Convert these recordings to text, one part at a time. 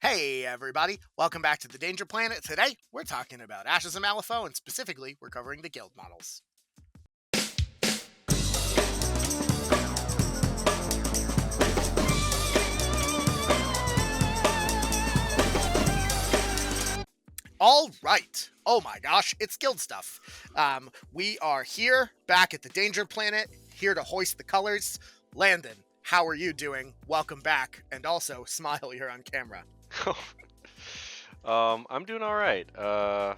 Hey everybody, welcome back to the Danger Planet. Today, we're talking about Ashes of Malifaux, and specifically, we're covering the guild models. All right. Oh my gosh, it's guild stuff. We are here, back at the Danger Planet, here to hoist the colors. Landon, how are you doing? Welcome back, and also, smile, you're on camera. I'm doing all right. Are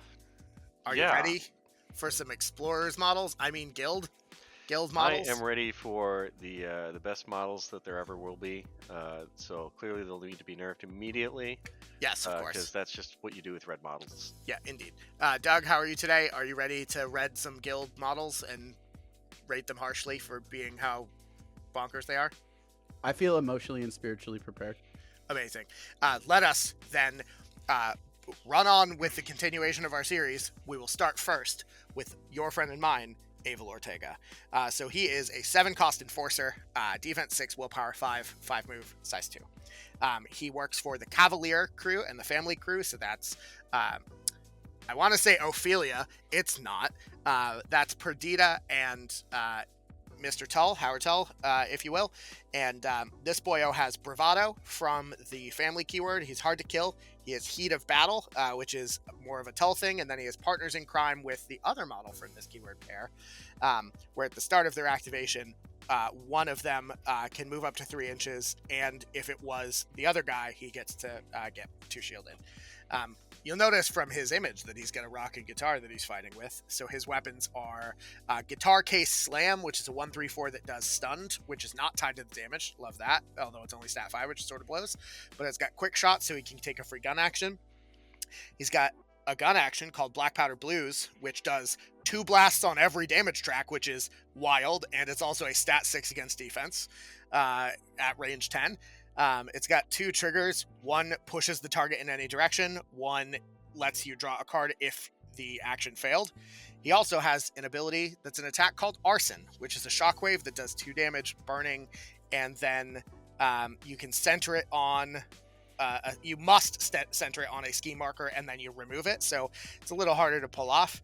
you Yeah, ready for some Explorers models? I mean, guild I models? am ready for the best models that there ever will be. So clearly they'll need to be nerfed immediately, Yes, of because course. that's just what you do with red models. Yeah, indeed. Doug, how are you today? Are you ready to read some guild models and rate them harshly for being how bonkers they are? I feel emotionally and spiritually prepared. Amazing. Let us then run on with the continuation of our series. We will start first with your friend and mine, Avel Ortega. So he is a 7-cost enforcer, defense 6, willpower 5, 5 move, size 2. He works for the Cavalier crew and the family crew, so that's I want to say Ophelia. It's not. That's Perdita and Mr. Tull, Howard Tull, if you will. And this boyo has Bravado from the family keyword. He's hard to kill. He has Heat of Battle, which is more of a Tull thing. And then he has Partners in Crime with the other model from this keyword pair, where at the start of their activation, one of them can move up to 3 inches. And if it was the other guy, he gets to get 2 shielded. You'll notice from his image that he's got a rocking guitar that he's fighting with. So his weapons are Guitar Case Slam, which is a 1/3/4 that does stunned, which is not tied to the damage. Love that, although it's only stat 5, which sort of blows. But it's got quick shot, so he can take a free gun action. He's got a gun action called Black Powder Blues, which does 2 blasts on every damage track, which is wild, and it's also a stat 6 against defense at range 10. It's got 2 triggers. One pushes the target in any direction. One lets you draw a card if the action failed. He also has an ability that's an attack called Arson, which is a shockwave that does 2 damage, burning, and then you can center it on... you must center it on a ski marker, and then you remove it, so it's a little harder to pull off.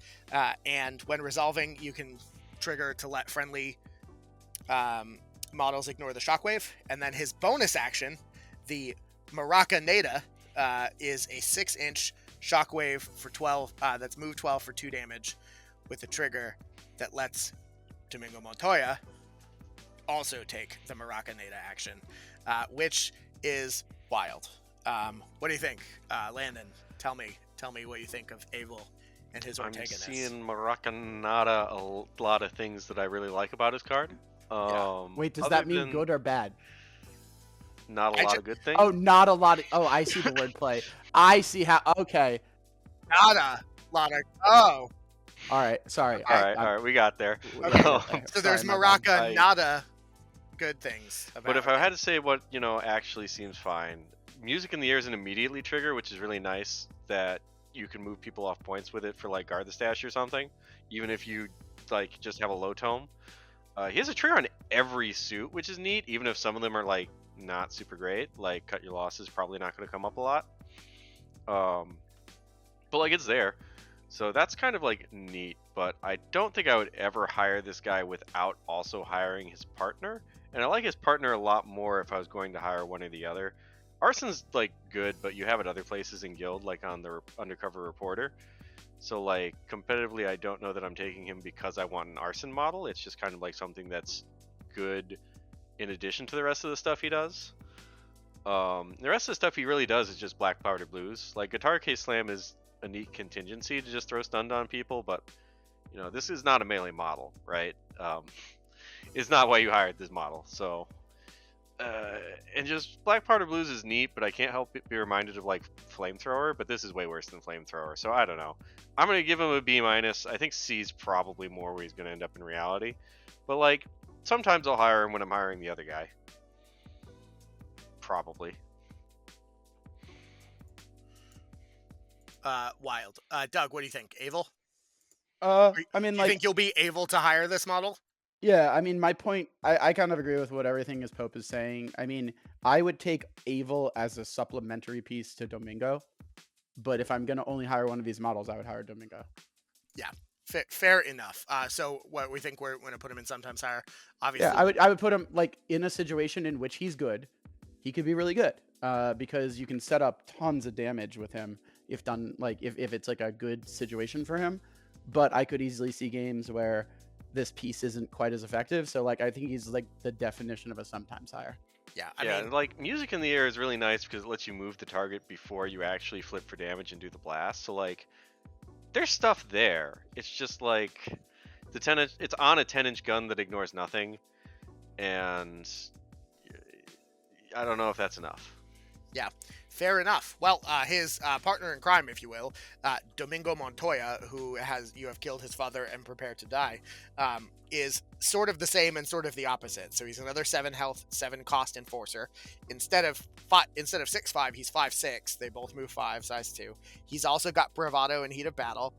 And when resolving, you can trigger to let friendly... models ignore the shockwave. And then his bonus action, the Maraca Nada, is a 6-inch shockwave for 12, that's move 12 for 2 damage with a trigger that lets Domingo Montoya also take the Maraca Nada action, which is wild. What do you think? Landon, tell me what you think of Avel and his Ortega-ness. I'm seeing Maracanada a lot of things that I really like about his card. Wait, does that mean good or bad? Not a lot of good things. Oh, not a lot of... Oh, I see the wordplay. I see how... Okay. Not a lot of... Oh. All right, sorry. All right, we got there. Okay. So there's Maraca Nada good things about But if I had to say what, actually seems fine, Music in the Air is an immediately trigger, which is really nice that you can move people off points with it for, like, Guard the Stash or something, even if you, like, just have a low tome. He has a trigger on every suit, which is neat, even if some of them are, like, not super great. Like, Cut Your Losses probably not going to come up a lot. But, like, it's there. So that's kind of, like, neat. But I don't think I would ever hire this guy without also hiring his partner. And I like his partner a lot more if I was going to hire one or the other. Arson's, like, good, but you have it other places in Guild, like on the Undercover Reporter. So, like, competitively, I don't know that I'm taking him because I want an Arson model. It's just kind of like something that's good in addition to the rest of the stuff he does. The rest of the stuff he really does is just Black Powder Blues. Like, Guitar Case Slam is a neat contingency to just throw stunned on people, but, this is not a melee model, right? It's not why you hired this model, so... and just Black Powder Blues is neat, but I can't help but be reminded of, like, Flamethrower, but this is way worse than Flamethrower, so I don't know. I'm going to give him a B-. I think C is probably more where he's going to end up in reality. But, like, sometimes I'll hire him when I'm hiring the other guy. Probably. Wild. Doug, what do you think? Avel? I mean, You like... think you'll be able to hire this model? Yeah, I mean, my point, I kind of agree with what everything as Pope is saying. I mean, I would take Avel as a supplementary piece to Domingo, but if I'm going to only hire one of these models, I would hire Domingo. Yeah, fair enough. So what we think we're going to put him in sometimes higher. Obviously, Yeah, I would put him like in a situation in which he's good. He could be really good because you can set up tons of damage with him if done like if it's like a good situation for him. But I could easily see games where this piece isn't quite as effective. So like I think he's like the definition of a sometimes higher. Yeah, I mean, like music in the air is really nice because it lets you move the target before you actually flip for damage and do the blast. So like, there's stuff there. It's just like the 10-inch. It's on a 10-inch gun that ignores nothing, and I don't know if that's enough. Yeah, fair enough. Well, his partner in crime, if you will, Domingo Montoya, who you have killed his father and prepare to die, is sort of the same and sort of the opposite. So he's another 7 health, 7 cost enforcer. Instead of 6'5", he's 5'6". They both move 5, size 2. He's also got bravado and heat of battle,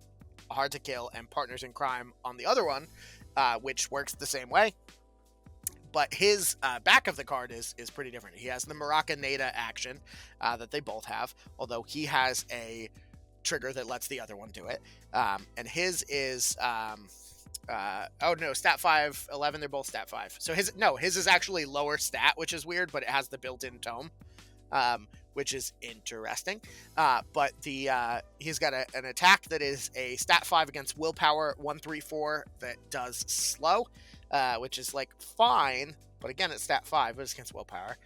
hard to kill, and partners in crime on the other one, which works the same way. But his back of the card is pretty different. He has the Maracaneta action that they both have, although he has a trigger that lets the other one do it. And his is, stat 5, 11, they're both stat 5. So his is actually lower stat, which is weird, but it has the built-in tome, which is interesting. But he's got an attack that is a stat 5 against willpower 134 that does slow. Which is like fine, but again it's stat 5, but it's against willpower.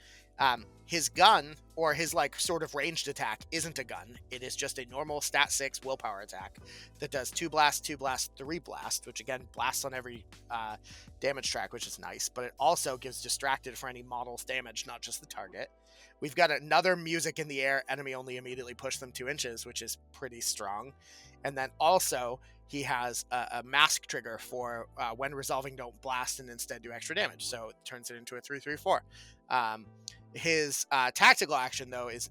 His gun, or his like sort of ranged attack, isn't a gun. It is just a normal stat 6 willpower attack that does 2 blast, 2 blast, 3 blast, which again blasts on every damage track, which is nice, but it also gives distracted for any model's damage, not just the target. We've got another music in the air, enemy only immediately push them 2 inches, which is pretty strong. And then also he has a mask trigger for when resolving don't blast and instead do extra damage, so it turns it into a 3/3/4. His tactical action though is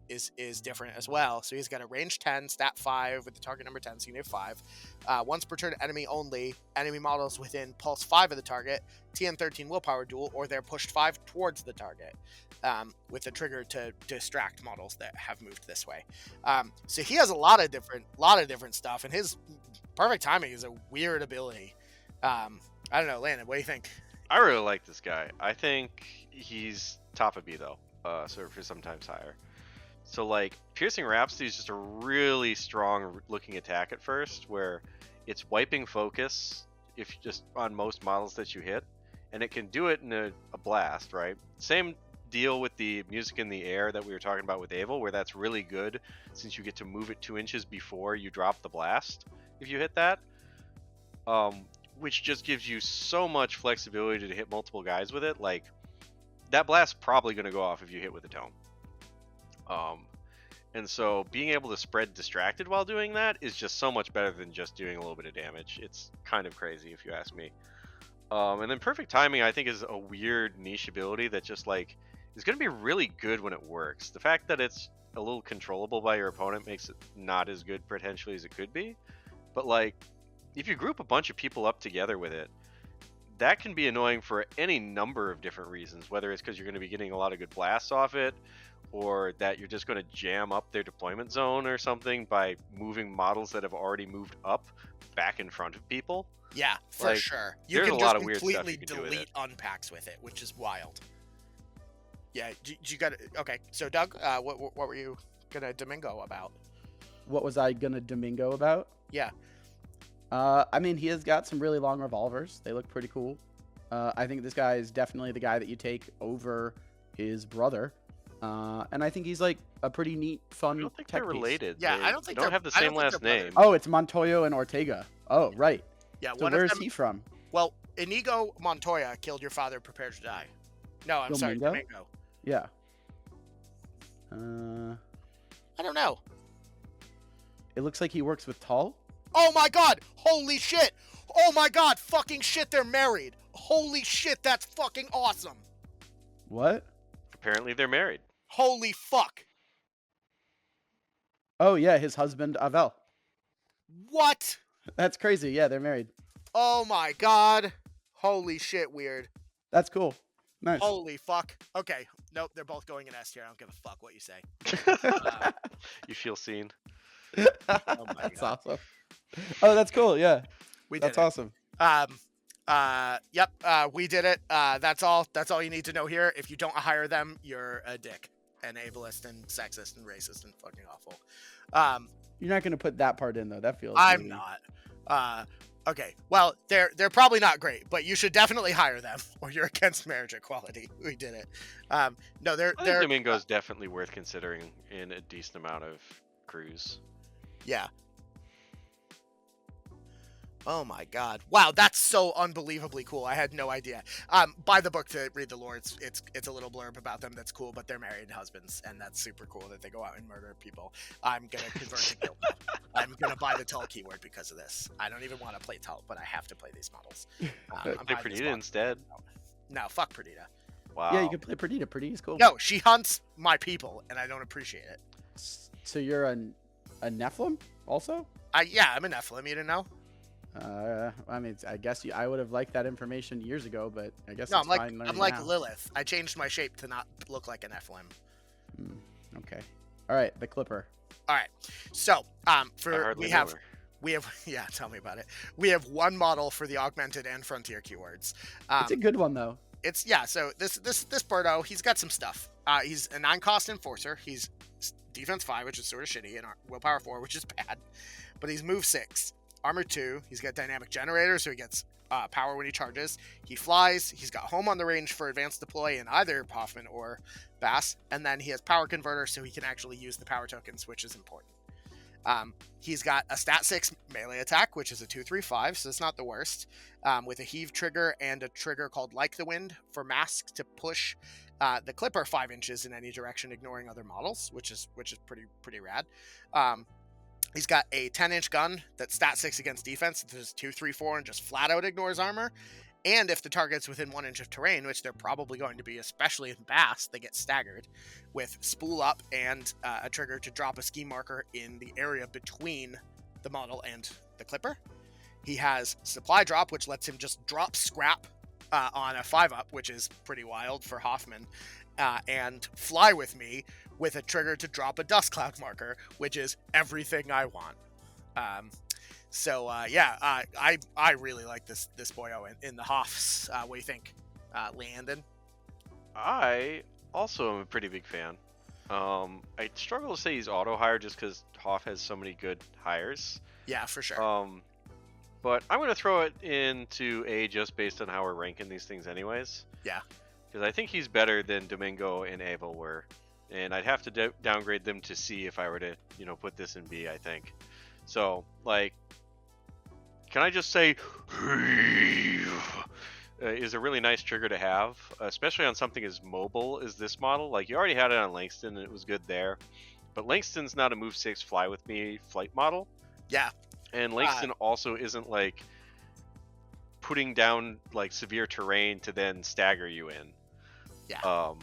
different as well. So he's got a range 10, stat 5 with the target number 10, so you need 5. Once per turn, enemy only. Enemy models within pulse 5 of the target, TN 13 willpower duel, or they're pushed 5 towards the target. With a trigger to distract models that have moved this way. So he has a lot of different stuff, and his perfect timing is a weird ability. I don't know, Landon, what do you think? I really like this guy. I think he's top of B though, so for sometimes higher. So like Piercing Rhapsody is just a really strong looking attack at first, where it's wiping focus if just on most models that you hit, and it can do it in a blast, right? Same deal with the music in the air that we were talking about with Avel, where that's really good since you get to move it 2 inches before you drop the blast if you hit that, which just gives you so much flexibility to hit multiple guys with it. Like that blast's probably going to go off if you hit with a tome, and so being able to spread distracted while doing that is just so much better than just doing a little bit of damage. It's kind of crazy if you ask me. And then Perfect Timing I think is a weird niche ability that just like is going to be really good when it works. The fact that it's a little controllable by your opponent makes it not as good potentially as it could be. But like, if you group a bunch of people up together with it, that can be annoying for any number of different reasons, whether it's because you're going to be getting a lot of good blasts off it, or that you're just going to jam up their deployment zone or something by moving models that have already moved up back in front of people. Yeah, for like, sure. You there's can a just lot of weird stuff completely you can do with delete it. unpacks with it, which is wild. Yeah, you got it. Okay, so Doug, what were you gonna Domingo about? What was I gonna Domingo about? Yeah. I mean, he has got some really long revolvers. They look pretty cool. I think this guy is definitely the guy that you take over his brother. And I think he's like a pretty neat, fun I don't think tech they're piece. related. Yeah, they I don't think don't they're- have the I don't same think last they're name. Oh, it's Montoya and Ortega. Oh, right. Yeah, So one where of is them. he from? Well, Inigo Montoya killed your father, prepare to die. No, I'm sorry, Domingo? Domingo. Yeah. I don't know. It looks like he works with Tall. Oh my god! Holy shit! Oh my god! Fucking shit, they're married! Holy shit, that's fucking awesome! What? Apparently they're married. Holy fuck! Oh, yeah, his husband, Avel. What? That's crazy. Yeah, they're married. Oh my god! Holy shit, Wyrd. That's cool. Nice. Holy fuck. Okay. Nope, they're both going in S tier. I don't give a fuck what you say. You feel seen. Oh my That's God. awesome. Oh, that's cool. Yeah, We did that's it. awesome. Yep. We did it. That's all you need to know here. If you don't hire them, you're a dick and ableist and sexist and racist and fucking awful. You're not gonna put that part in though. That feels. I'm really... not. Okay. Well, they're probably not great, but you should definitely hire them, or you're against marriage equality. We did it. No, they're I think Domingo's definitely worth considering in a decent amount of crews. Yeah. Oh my God! Wow, that's so unbelievably cool. I had no idea. Buy the book to read the lore. It's a little blurb about them that's cool, but they're married husbands, and that's super cool that they go out and murder people. I'm gonna convert to guild. I'm gonna buy the Tull keyword because of this. I don't even want to play Tull, but I have to play these models. Play Perdita instead. No, fuck Perdita. Wow. Yeah, you can play Perdita. Perdita's cool. No, she hunts my people, and I don't appreciate it. So you're a Nephilim also? Yeah, I'm a Nephilim. You didn't know? I mean, I guess I would have liked that information years ago, but I guess No, it's I'm fine learning like now. Lilith. I changed my shape to not look like a Nephilim. Okay. All right, the Clipper. All right. So, I hardly know her. we have yeah, tell me about it. We have one model for the augmented and frontier keywords. It's a good one though. So this Birdo, he's got some stuff. He's a 9-cost enforcer. He's defense 5, which is sort of shitty, and willpower 4, which is bad. But he's move 6, armor 2. He's got dynamic generator, so he gets power when he charges. He flies. He's got home on the range for advanced deploy in either Hoffman or Bass, and then he has power converter, so he can actually use the power tokens, which is important. He's got a stat 6 melee attack, which is a 2/3/5, so it's not the worst, with a heave trigger and a trigger called Like the Wind for mask to push the Clipper 5 inches in any direction, ignoring other models, which is pretty rad. He's got a 10-inch gun that's stat 6 against defense. It does 2/3/4 and just flat out ignores armor. And if the target's within 1 inch of terrain, which they're probably going to be, especially in Bass, they get staggered with spool up and a trigger to drop a ski marker in the area between the model and the Clipper. He has supply drop, which lets him just drop scrap on a 5-up, which is pretty wild for Hoffman, and fly with me with a trigger to drop a dust cloud marker, which is everything I want. I really like this boyo in the Hoffs. What do you think, Landon? I also am a pretty big fan. I struggle to say he's auto hire just because Hoff has so many good hires. Yeah, for sure. But I'm going to throw it into A just based on how we're ranking these things anyways. Yeah. Because I think he's better than Domingo and Avel were. And I'd have to downgrade them to C if I were to, put this in B, I think. So, can I just say, is a really nice trigger to have, especially on something as mobile as this model. You already had it on Langston and it was good there. But Langston's not a move 6 fly with me flight model. Yeah. And Langston also isn't putting down severe terrain to then stagger you in. Yeah.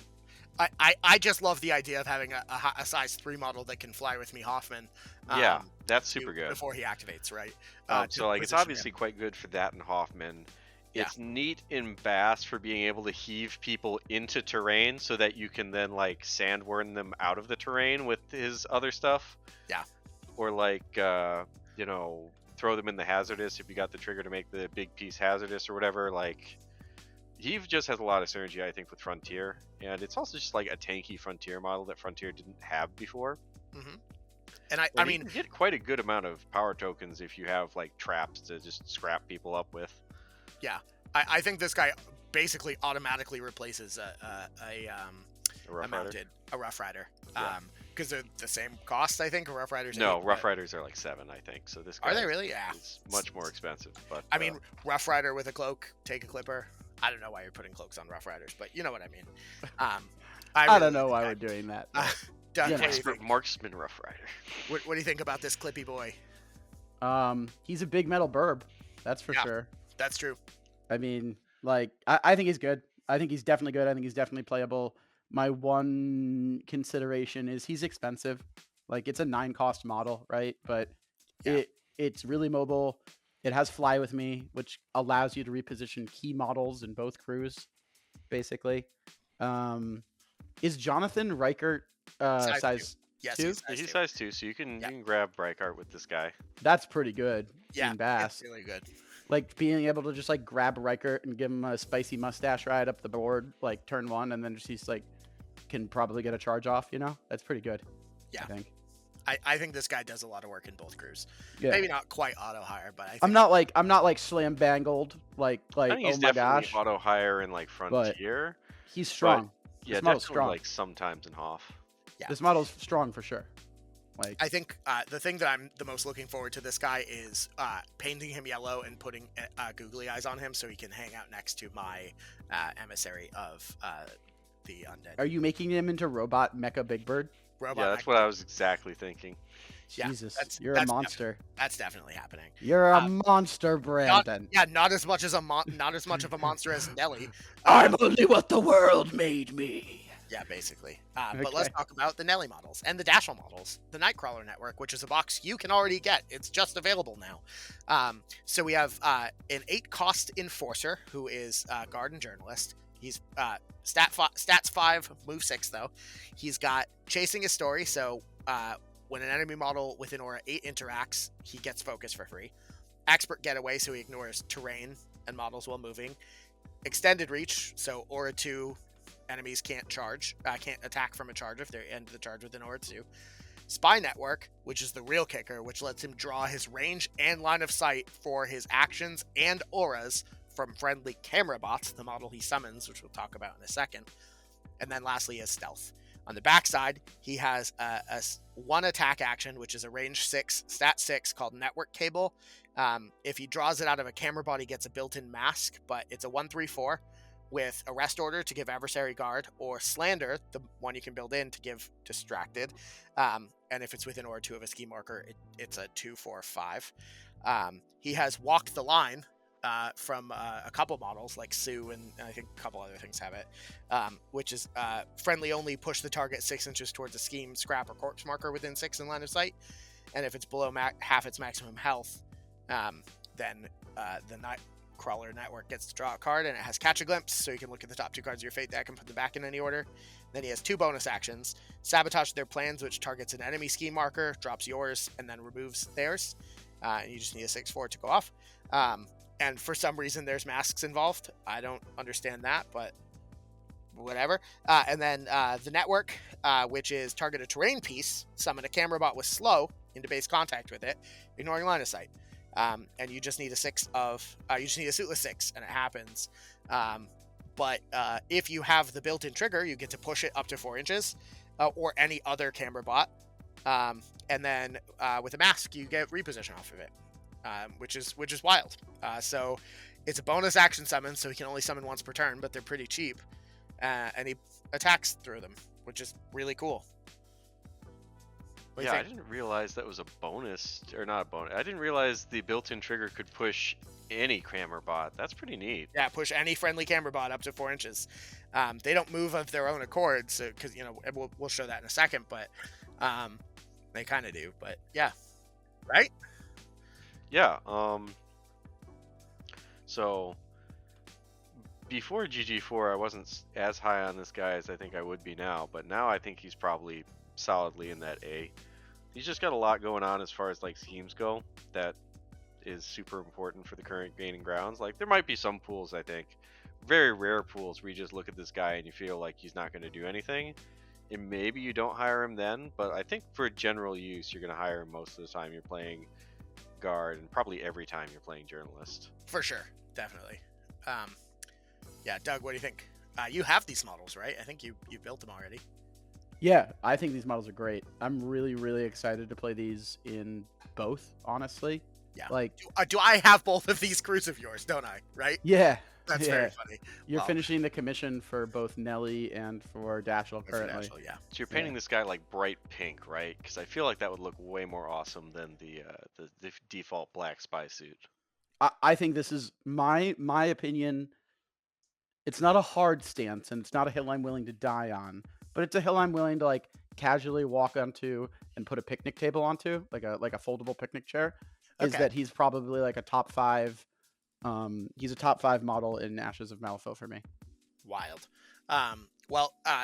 I just love the idea of having a size 3 model that can fly with me Hoffman. Yeah, that's super good. Before he activates, right? It's obviously quite good for that in Hoffman. Yeah. It's neat in Bass for being able to heave people into terrain so that you can then sandworm them out of the terrain with his other stuff. Yeah. Or throw them in the hazardous if you got the trigger to make the big piece hazardous or whatever. Heave just has a lot of synergy, I think, with Frontier, and it's also just a tanky Frontier model that Frontier didn't have before. Mm-hmm. And I mean, you get quite a good amount of power tokens if you have traps to just scrap people up with. Yeah, I think this guy basically automatically replaces a Rough Rider. Yeah. Because they're the same cost, I think. Rough Riders. No, Rough Riders are 7, I think. So this guy are they really? Yeah, it's much more expensive. But I mean, Rough Rider with a cloak, take a Clipper. I don't know why you're putting cloaks on Rough Riders, but you know what I mean. I don't know why we're doing that. Doug, an expert marksman Rough Rider. What do you think about this Clippy boy? He's a big metal burb, that's for sure. That's true. I mean, I think he's good. I think he's definitely good. I think he's definitely playable. My one consideration is he's expensive. It's a 9-cost model, right? But it's really mobile. It has Fly With Me, which allows you to reposition key models in both crews, basically. Is Jonathan Reichert size Yes, 2? he's Yeah, size he's 2. size 2, so you can Yeah. grab Breikart with this guy. That's pretty good Yeah, in Bass. it's really good. Like being able to just like grab Reichert and give him a spicy mustache ride up the board, like turn 1, and then just he's like can probably get a charge off. That's pretty good. Yeah. I think. I think this guy does a lot of work in both crews. Yeah. Maybe not quite auto hire, but I think I'm not like slam bangled like I think he's oh my definitely gosh. auto hire in like Frontier. He's strong. Yeah, this model's definitely strong. like sometimes in Hoff. Yeah. This model's strong for sure. Like I think the thing that I'm the most looking forward to this guy is painting him yellow and putting googly eyes on him so he can hang out next to my emissary of the undead. Are you making him into robot mecha Big Bird? Robot Yeah, that's what I was exactly thinking. Yeah, Jesus, that's- you're that's a monster. That's definitely happening. You're a monster, Brandon. Not as much as not as much of a monster as Nelly. I'm only what the world made me. Yeah, basically. But let's Okay. talk about the Nelly models and the Dashel models. The Nightcrawler Network, which is a box you can already get. It's just available now. So we have an 8-cost Enforcer, who is Guard and Journalist. He's stats 5, move 6, though. He's got Chasing His Story, so when an enemy model within Aura 8 interacts, he gets focus for free. Expert Getaway, so he ignores terrain and models while moving. Extended Reach, so Aura 2... enemies can't attack from a charge if they end the charge within Aura 2. Spy Network, which is the real kicker, which lets him draw his range and line of sight for his actions and auras from friendly Camerabots, the model he summons, which we'll talk about in a second. And then lastly is Stealth. On the backside, he has a 1 attack action, which is a range 6, stat 6, called Network Cable. If he draws it out of a Camerabot, he gets a built-in mask, but it's a 1/3/4. With Arrest Order to give Adversary Guard, or Slander, the one you can build in to give Distracted. And if it's within Aura 2 of a ski marker, it's a 2/4/5. He has Walk the Line from a couple models, like Sue, and I think a couple other things have it, which is friendly only, push the target 6 inches towards a scheme, scrap, or corpse marker within 6 in line of sight. And if it's below half its maximum health, then the Nightcrawler Network gets to draw a card, and it has Catch a Glimpse, so you can look at the top 2 cards of your fate deck and put them back in any order. Then he has 2 bonus actions: Sabotage Their Plans, which targets an enemy scheme marker, drops yours, and then removes theirs. And you just need a 6/4 to go off. And for some reason, there's masks involved. I don't understand that, but whatever. And then the Network, which is target a terrain piece, summon a Camerabot with slow into base contact with it, ignoring line of sight. And you just need a suitless 6, and it happens. But if you have the built-in trigger, you get to push it up to 4 inches, or any other Camerabot. And then with a mask, you get reposition off of it, which is wild. So it's a bonus action summon, so he can only summon once per turn, but they're pretty cheap. And he attacks through them, which is really cool. Yeah, I didn't realize that was a bonus, or not a bonus. I didn't realize the built-in trigger could push any Camerabot. That's pretty neat. Yeah, push any friendly Camerabot up to 4 inches. They don't move of their own accord, so because we'll show that in a second, but they kind of do. But yeah, right? Yeah. So before GG4, I wasn't as high on this guy as I think I would be now, but now I think he's probably solidly in that A. He's just got a lot going on as far as like schemes go that is super important for the current gaining grounds. Like there might be some pools, I think, very rare pools where you just look at this guy and you feel like he's not going to do anything, and maybe you don't hire him then. But I think for general use, you're going to hire him most of the time you're playing Guard, and probably every time you're playing Journalist. For sure, definitely. Yeah, Doug, what do you think? You have these models, right? I think you built them already. Yeah, I think these models are great. I'm really, really excited to play these in both, honestly. Yeah. Like, do I have both of these crews of yours, don't I? Right? yeah. That's yeah. very funny. You're Wow. finishing the commission for both Nelly and for Dashel currently. Financial, yeah. So you're painting this guy like bright pink, right? Because I feel like that would look way more awesome than the default black spy suit. I think this is my opinion. It's not a hard stance, and it's not a hill I'm willing to die on, but it's a hill I'm willing to like casually walk onto and put a picnic table onto, like a foldable picnic chair. is Okay. that he's probably like a top 5. He's a top 5 model in Ashes of Malifaux for me. Wild.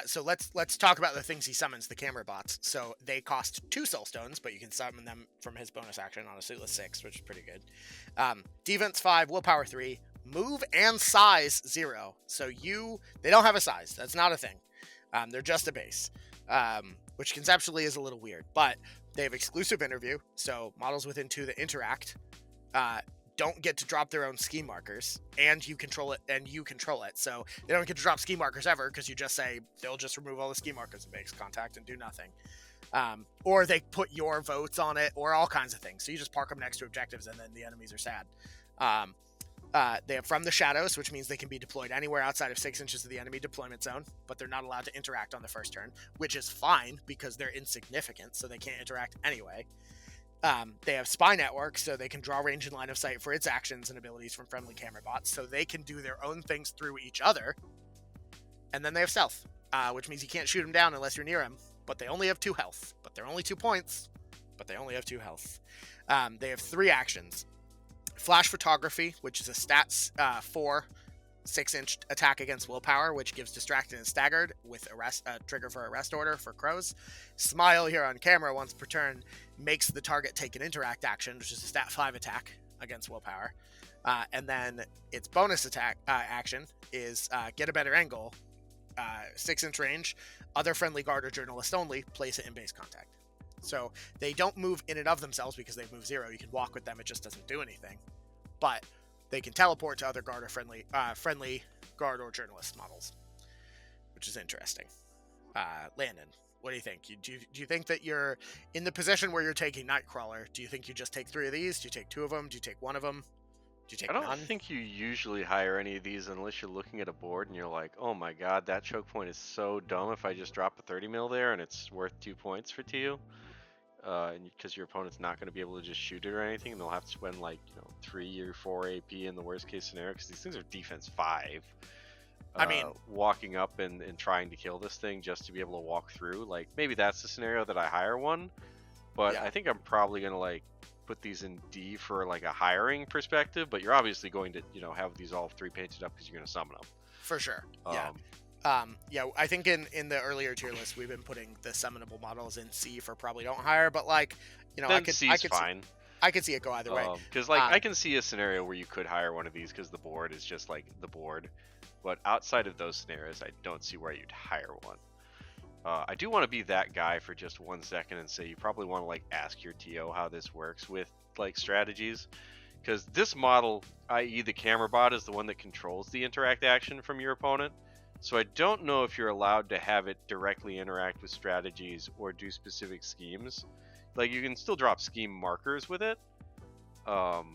So let's talk about the things he summons, the Camerabots. So they cost 2 soulstones, but you can summon them from his bonus action on a suitless 6, which is pretty good. Defense 5, willpower 3, move and size 0. So they don't have a size. That's not a thing. They're just a base, which conceptually is a little weird. But they have exclusive interview, so models within 2 that interact don't get to drop their own scheme markers, and you control it. So they don't get to drop scheme markers ever, because you just say they'll just remove all the scheme markers and make contact and do nothing. Or they put your votes on it, or all kinds of things. So you just park them next to objectives, and then the enemies are sad. They have From the Shadows, which means they can be deployed anywhere outside of 6 inches of the enemy deployment zone, but they're not allowed to interact on the first turn, which is fine because they're insignificant, so they can't interact anyway. They have Spy Network, so they can draw range and line of sight for its actions and abilities from friendly Camerabots, so they can do their own things through each other. And then they have Stealth, which means you can't shoot them down unless you're near them, but they only have 2 health. But they're only 2 points, but they only have 2 health. They have 3 actions. Flash Photography, which is a stats 4 6-inch attack against willpower, which gives distracted and staggered with trigger for arrest order for crows. Smile here on camera once per turn makes the target take an interact action, which is a stat 5 attack against willpower. And then its bonus attack action is get a better angle, 6-inch range, other friendly guard or journalist only, place it in base contact. So they don't move in and of themselves because they move 0. You can walk with them, it just doesn't do anything. But they can teleport to other guard or friendly guard or journalist models, which is interesting. Landon, what do you think? Do you think that you're in the position where you're taking Nightcrawler? Do you think you just take 3 of these? Do you take 2 of them? Do you take 1 of them? Do you take none? I don't think you usually hire any of these unless you're looking at a board and you're like, oh my god, that choke point is so dumb if I just drop a 30 mil there and it's worth 2 points to you. Because your opponent's not going to be able to just shoot it or anything, and they'll have to spend like 3 or 4 AP in the worst case scenario, because these things are defense 5. I mean, walking up and trying to kill this thing just to be able to walk through, like maybe that's the scenario that I hire one, but yeah. I think I'm probably going to like put these in D for like a hiring perspective, but you're obviously going to have these all 3 painted up because you're going to summon them for sure. I think in the earlier tier list we've been putting the summonable models in C for probably don't hire, but like I could fine. I could see it go either way, because I can see a scenario where you could hire one of these because the board is just like the board, but outside of those scenarios I don't see where you'd hire one. I do want to be that guy for just 1 second and say you probably want to like ask your TO how this works with like strategies, because this model, i.e. the Camerabot, is the one that controls the interact action from your opponent. So I don't know if you're allowed to have it directly interact with strategies or do specific schemes. Like you can still drop scheme markers with it, but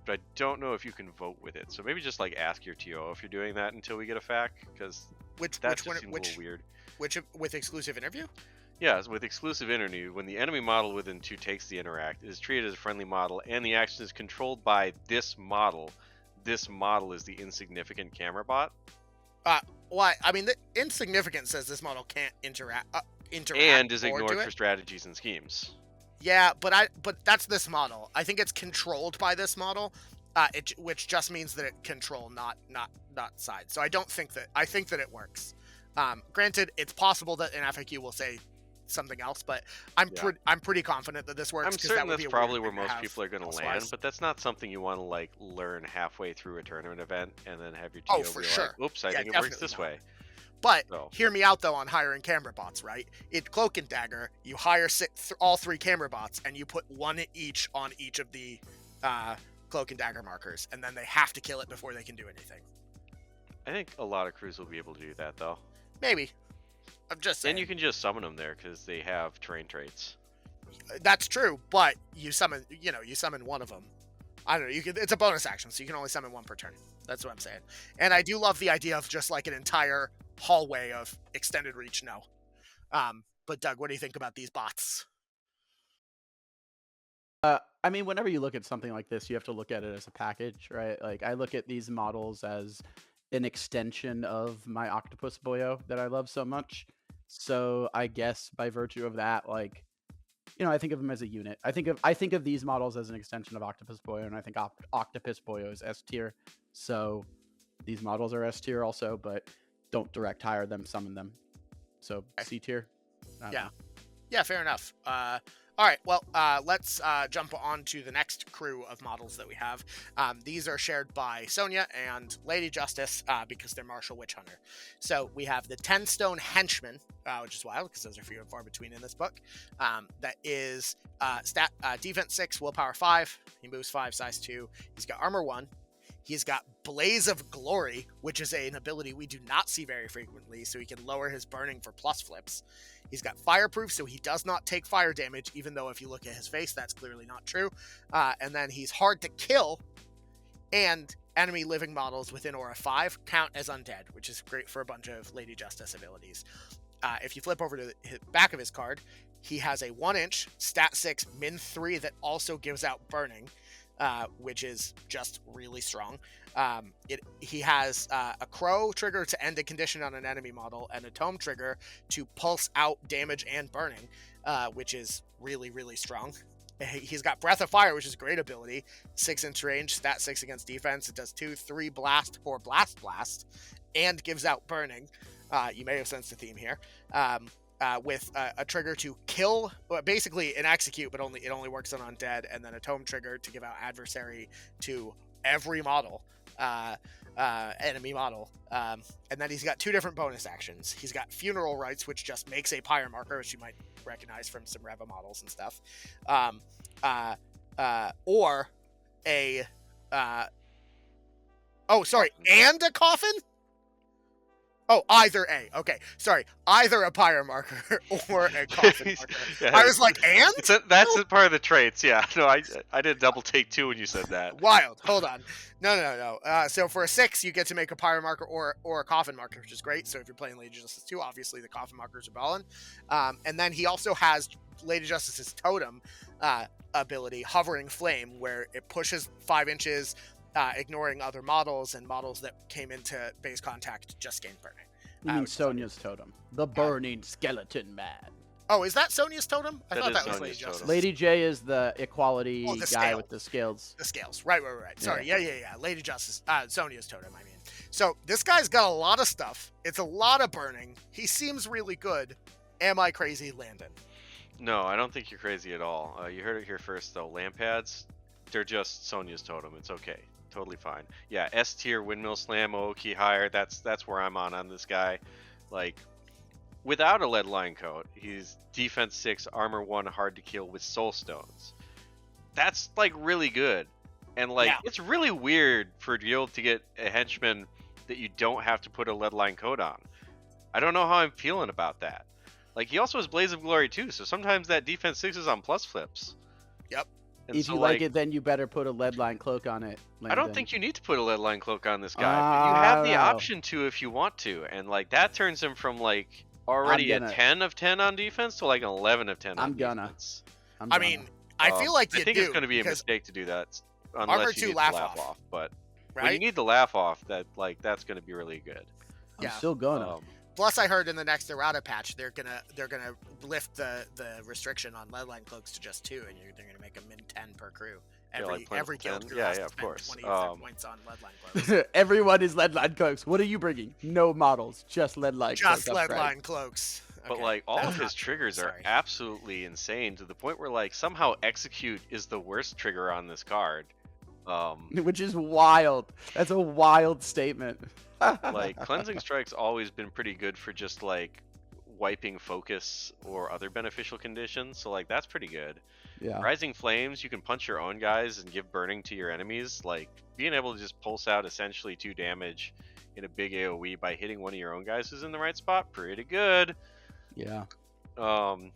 I don't know if you can vote with it. So maybe just like ask your TO if you're doing that until we get a FAQ, because that seems a little weird. Which with exclusive interview? Yeah, with exclusive interview, when the enemy model within 2 takes the interact, it is treated as a friendly model, and the action is controlled by this model. This model is the insignificant Camerabot. Why? I mean, the insignificant says this model can't interact and is ignored for strategies and schemes. Yeah, but that's this model. I think it's controlled by this model, which just means that it control, not side. So I think that it works. Granted, it's possible that an FAQ will say something else, but I'm pretty confident that this works. I'm certain that's probably where most people are going to land, but that's not something you want to like learn halfway through a tournament event and then have your TO be like, oops, I think it works this way. But hear me out though on hiring Camerabots, right? In Cloak and Dagger, you hire all 3 Camerabots and you put 1 each on each of the Cloak and Dagger markers, and then they have to kill it before they can do anything. I think a lot of crews will be able to do that though. Maybe. I'm just saying. And you can just summon them there because they have terrain traits. That's true, but you summon 1 of them. I don't know. It's a bonus action, so you can only summon 1 per turn. That's what I'm saying. And I do love the idea of just like an entire hallway of extended reach. No. But Doug, what do you think about these bots? I mean, whenever you look at something like this, you have to look at it as a package, right? Like I look at these models as an extension of my Octopus Boyo that I love so much. So I guess by virtue of that, like I think of him as a unit. I think of these models as an extension of Octopus Boyo, and I think Octopus Boyo is S tier. So these models are S tier also, but don't direct hire them, summon them. So C tier. Yeah. Yeah, fair enough. All right, well, let's jump on to the next crew of models that we have. These are shared by Sonia and Lady Justice because they're Martial Witch Hunter. So we have the 10 Stone Henchman, which is wild because those are few and far between in this book. That is defense 6, willpower 5. He moves 5, size 2. He's got armor 1. He's got Blaze of Glory, which is an ability we do not see very frequently, so he can lower his burning for plus flips. He's got Fireproof, so he does not take fire damage, even though if you look at his face, that's clearly not true. And then he's hard to kill, and enemy living models within Aura 5 count as undead, which is great for a bunch of Lady Justice abilities. If you flip over to the back of his card, he has a 1-inch, stat 6, min 3 that also gives out burning. Which is just really strong. He has a Crow trigger to end a condition on an enemy model, and a Tome trigger to pulse out damage and burning, which is really, really strong. He's got Breath of Fire, which is a great ability. 6-inch range, stat 6 against defense. It does 2/3 blast or blast, and gives out burning. You may have sensed the theme here. With a trigger to kill, basically an execute, but it only works on undead, and then a Tome trigger to give out adversary to every model, enemy model. And then he's got 2 different bonus actions. He's got Funeral Rites, which just makes a pyre marker, which you might recognize from some Reva models and stuff. Or a and a coffin? Oh, either A. Okay, sorry. Either a pyre marker or a coffin marker. Yeah, I was like, and? That's part of the traits, yeah. No, I did double take 2 when you said that. Wild. Hold on. No. So for a 6, you get to make a pyre marker or a coffin marker, which is great. So if you're playing Lady Justice 2, obviously the coffin markers are ballin'. And then he also has Lady Justice's totem ability, Hovering Flame, where it pushes 5 inches, ignoring other models, and models that came into base contact just gain burning. You mean Sonia's totem, the burning skeleton man. Oh, is that Sonia's totem? I thought that was Sonia's Lady totem. Justice. Lady J is the equality Oh, the guy scale. with the scales. The scales. Right. Sorry. Yeah. Lady Justice. Sonia's totem, I mean. So this guy's got a lot of stuff. It's a lot of burning. He seems really good. Am I crazy, Landon? No, I don't think you're crazy at all. You heard it here first, though. Lamp pads, they're just Sonia's totem. It's okay. Totally fine. Yeah, S tier, Windmill Slam, Ooki higher. That's where I'm on this guy. Like, without a lead line coat, he's defense 6, armor 1, hard to kill with soul stones. That's like really good. And like, It's really weird for Guild to get a henchman that you don't have to put a lead line coat on. I don't know how I'm feeling about that. Like, he also has Blaze of Glory too, so sometimes that defense 6 is on plus flips. Yep. And if so, you like it, then you better put a lead line cloak on it, Landon. I don't think you need to put a lead line cloak on this guy, but you have the option to if you want to, and like that turns him from like already a 10 of 10 on defense to like an 11 of 10 on defense. I mean, I feel like I think it's going to be a mistake to do that unless you need the laugh off. But when you need the laugh off, that's going to be really good. I'm still gonna. Plus, I heard in the next errata patch they're gonna lift the restriction on leadline cloaks to just 2, and they're gonna make a min 10 per crew. Every guild crew has to spend 20 points on leadline cloaks. Everyone is leadline cloaks. What are you bringing? No models, just leadline. Just leadline cloaks. Okay. But like all of his triggers are absolutely insane to the point where like somehow execute is the worst trigger on this card. Which is wild. That's a wild statement. Like Cleansing Strike's always been pretty good for just like wiping focus or other beneficial conditions, so like that's pretty good. Yeah. Rising Flames, you can punch your own guys and give burning to your enemies. Like being able to just pulse out essentially 2 damage in a big AoE by hitting one of your own guys who's in the right spot, pretty good. Yeah. And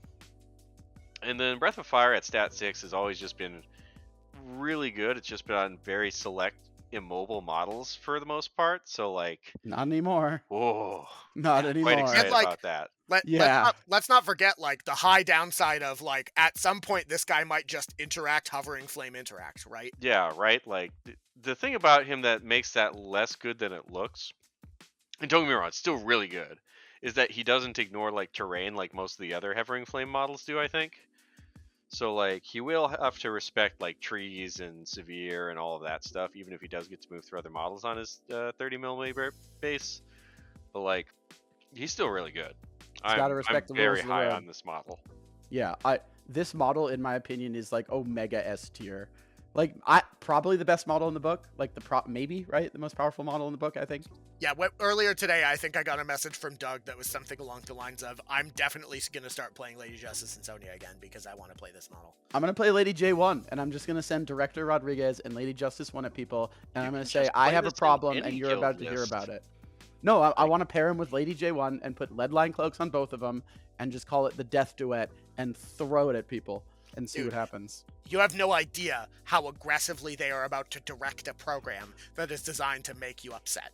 then Breath of Fire at stat 6 has always just been really good. It's just been on very select immobile models for the most part, so like not anymore. Whoa, not anymore. Quite excited about that. Let's not forget like the high downside of like at some point this guy might just Hovering Flame interact, right? Yeah, right. Like the thing about him that makes that less good than it looks, and don't get me wrong, it's still really good, is that he doesn't ignore like terrain like most of the other Hovering Flame models do, I think. So like he will have to respect like trees and severe and all of that stuff, even if he does get to move through other models on his 30mm base. But like he's still really good. gotta I'm respect the very rules of the high road. on this model. Yeah, this model, in my opinion, is like Omega S tier. Like, probably the best model in the book. Like maybe, right? The most powerful model in the book, I think. Yeah, earlier today, I think I got a message from Doug that was something along the lines of, I'm definitely going to start playing Lady Justice and Sonya again because I want to play this model. I'm going to play Lady J1, and I'm just going to send Director Rodriguez and Lady Justice 1 at people, and I'm going to say, I have a problem, and you're about to hear about it. No, I want to pair him with Lady J1 and put lead-line cloaks on both of them and just call it the Death Duet and throw it at people and see what happens. You have no idea how aggressively they are about to direct a program that is designed to make you upset.